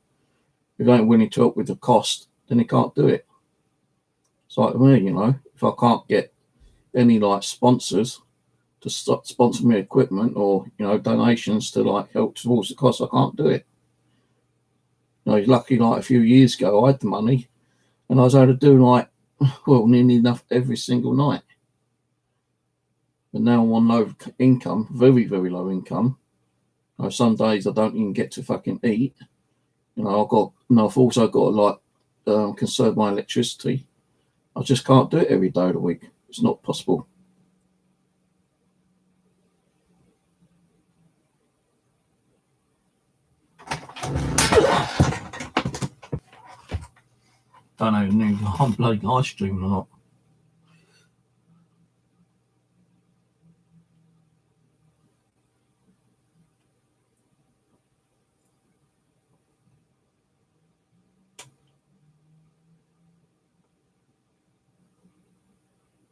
If you ain't willing to help with the cost, then he can't do it. It's like me, you know, if I can't get any like sponsors to sponsor me equipment or, you know, donations to like help towards the cost, I can't do it. You know, he's lucky like a few years ago I had the money and I was able to do like, well, nearly enough every single night. But now I'm on low income, very, very low income. You know, some days I don't even get to fucking eat. You know, I've also got to like conserve my electricity. I just can't do it every day of the week. It's not possible. Don't even know if I'm bloody live streaming or not.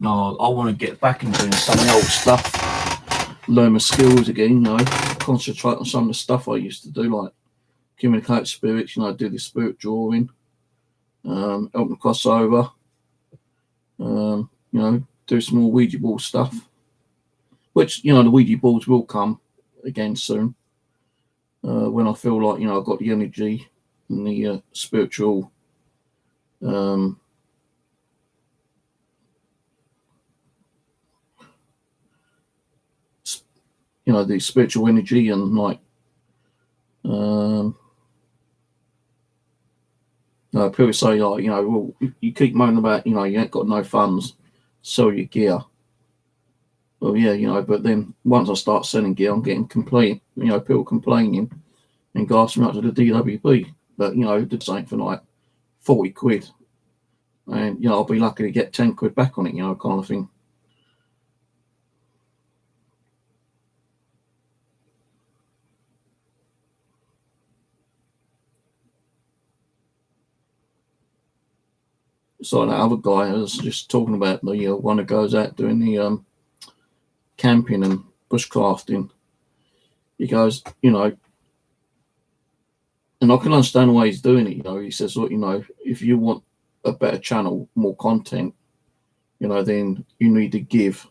No, I want to get back into doing some of the old stuff, learn my skills again, you know, concentrate on some of the stuff I used to do, like communicate spirits, you know, do the spirit drawing, help me cross over, you know, do some more Ouija board stuff, which, you know, the Ouija boards will come again soon, when I feel like, you know, I've got the energy and the spiritual, you know, the spiritual energy and like, people say like, you know, well, you keep moaning about, you know, you ain't got no funds, sell your gear. Well, yeah, you know, but then once I start selling gear, I'm getting you know, people complaining and gas me up to the DWP. But, you know, did something for like 40 quid. And, you know, I'll be lucky to get 10 quid back on it, you know, kind of thing. So that other guy I was just talking about, the one that goes out doing the camping and bushcrafting. He goes, you know, and I can understand why he's doing it. You know, he says, look, you know, if you want a better channel, more content, you know, then you need to give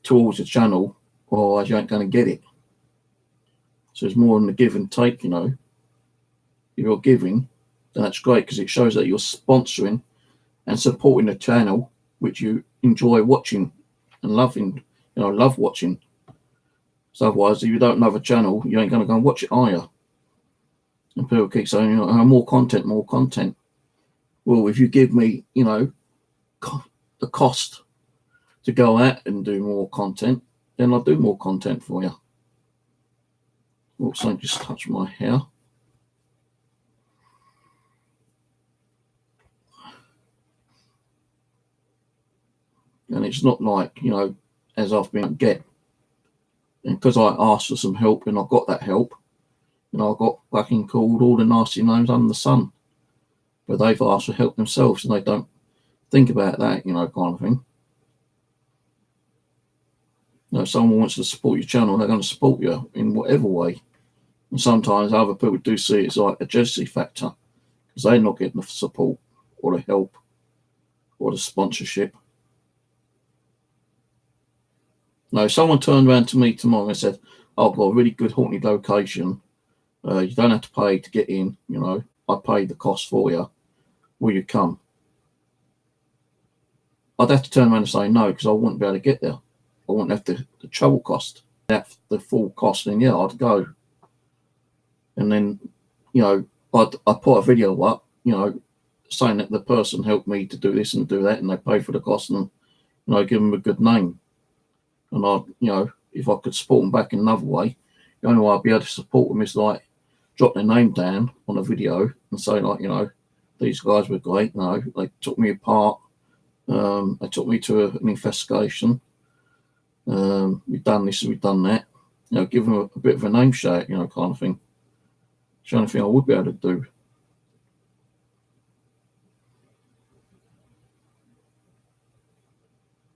towards the channel, or you ain't going to get it. So it's more than the give and take, you know. If you're giving, then that's great because it shows that you're sponsoring and supporting the channel, which you enjoy watching and loving, you know, love watching. So otherwise, if you don't love a channel, you ain't going to go and watch it, are you? And people keep saying, you know, more content, more content. Well, if you give me, you know, the cost to go out and do more content, then I'll do more content for you. Also, just touch my hair. And it's not like, you know, as I've been get, and because I asked for some help and I got that help, you know, I got fucking called all the nasty names under the sun. But they've asked for help themselves and they don't think about that, you know, kind of thing. You know, if someone wants to support your channel, they're going to support you in whatever way. And sometimes other people do see it as like a jealousy factor because they're not getting the support or the help or the sponsorship. No, if someone turned around to me tomorrow and said, oh, I've got a really good haunted location. You don't have to pay to get in, you know, I paid the cost for you. Will you come? I'd have to turn around and say no because I wouldn't be able to get there. I wouldn't have the travel cost. That the full cost, and yeah, I'd go. And then, you know, I'd put a video up, you know, saying that the person helped me to do this and do that, and they pay for the cost, and, you know, give them a good name. And I, you know, if I could support them back in another way, the only way I'd be able to support them is like drop their name down on a video and say like, you know, these guys were great. You know, they took me apart. They took me to an investigation. We've done this and we've done that. You know, give them a bit of a name shout, you know, kind of thing. It's the only thing I would be able to do.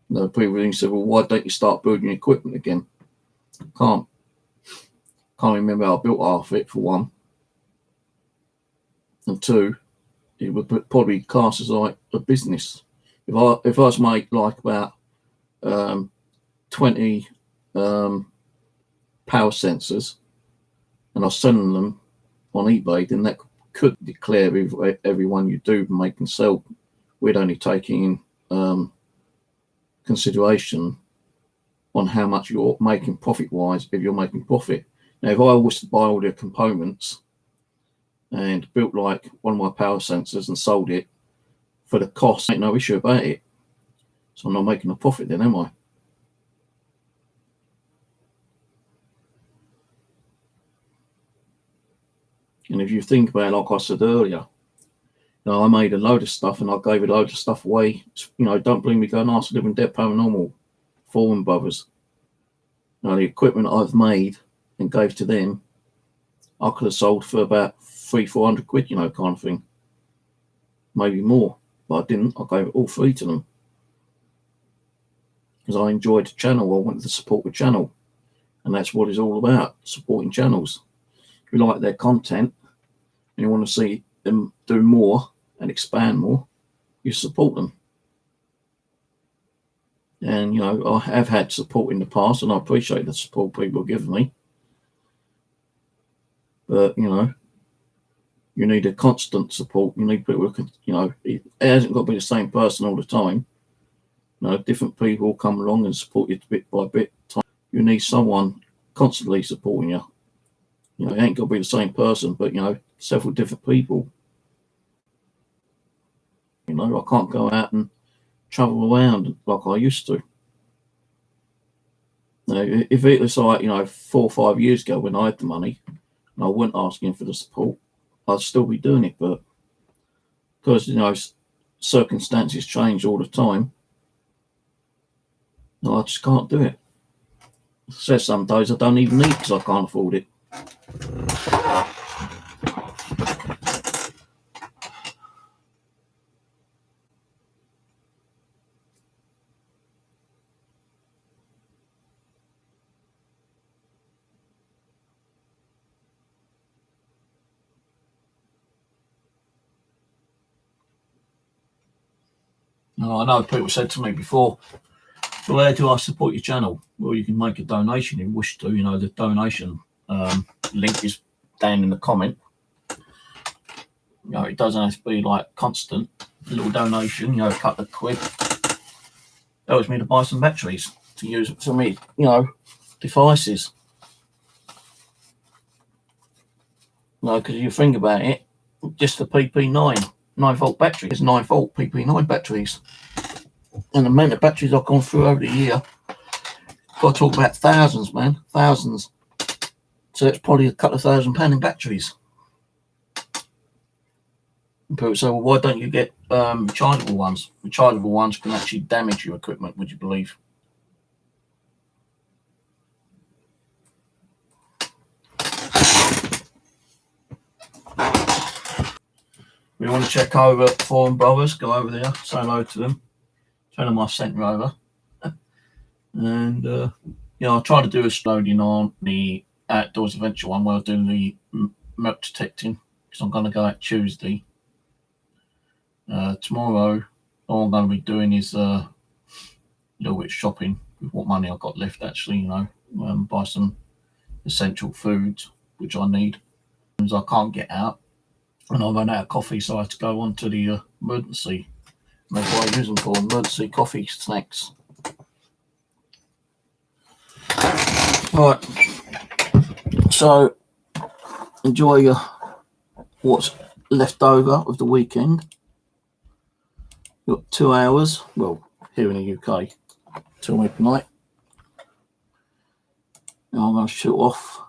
You know, people then said, well, why don't you start building equipment again? Can't remember how I built half of it, for one. And two, it would probably class as like a business. If I was made like about 20 power sensors and I was selling them on eBay, then that could declare every one you do make and sell. We'd only take in consideration on how much you're making profit-wise, if you're making profit. Now, if I was to buy all the components and built like one of my power sensors and sold it for the cost, ain't no issue about it. So I'm not making a profit then, am I? And if you think about it, like I said earlier, you know, I made a load of stuff and I gave a load of stuff away. You know, don't believe me, go and ask Living Dead Paranormal, Foreman Brothers. You know, the equipment I've made and gave to them, I could have sold for about 300-400 quid, you know, kind of thing. Maybe more, but I didn't. I gave it all free to them. Because I enjoyed the channel. I wanted to support the channel. And that's what it's all about, supporting channels. If you like their content and you want to see them do more and expand more, you support them. And, you know, I have had support in the past and I appreciate the support people give me. But, you know, you need a constant support. You need people who can, you know, it hasn't got to be the same person all the time. You know, different people come along and support you bit by bit. You need someone constantly supporting you. You know, it ain't got to be the same person, but, you know, several different people. You know, I can't go out and travel around like I used to. If it was like, 4 or 5 years ago when I had the money and I wasn't asking for the support, I'd still be doing it. But because, circumstances change all the time, I just can't do it. So some days I don't even eat because I can't afford it. I know people said to me before, well, how do I support your channel? Well, you can make a donation if you wish to. The donation link is down in the comment. It doesn't have to be like constant. A little donation, a couple of quid, helps me to buy some batteries to use for me, devices. Because you think about it, just the PP9 9-volt battery is 9-volt PP9 batteries. And the amount of batteries I've gone through over the year, got to talk about thousands, man, thousands. So it's probably a couple of £1,000 in batteries. And people say, well, why don't you get rechargeable ones? Rechargeable ones can actually damage your equipment, would you believe? We want to check over Foreign Brothers, go over there, say hello to them. Tell them I sent you over. And, I try to do a loading on the Outdoors Adventure one where I'm doing the milk detecting, because I'm going to go out Tuesday. Tomorrow, all I'm going to be doing is a little bit of shopping with what money I've got left, actually, buy some essential foods, which I need. I can't get out. And I run out of coffee, so I have to go on to the emergency. That's what I use them for, emergency coffee snacks. Right. So, enjoy what's left over of the weekend. You've got 2 hours, well, here in the UK, till midnight. Now I'm going to shoot off.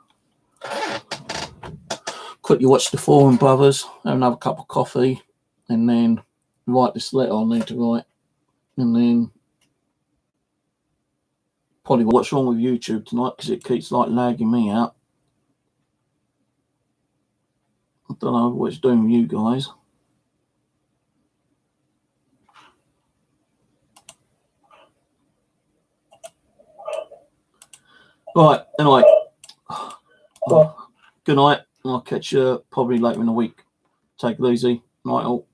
Quickly watch the Foreign Brothers, have another cup of coffee, and then write this letter I need to write, and then probably what's wrong with YouTube tonight because it keeps lagging me out. I don't know what it's doing with you guys. Right, anyway, good night. I'll catch you probably later in the week. Take it easy. Night all.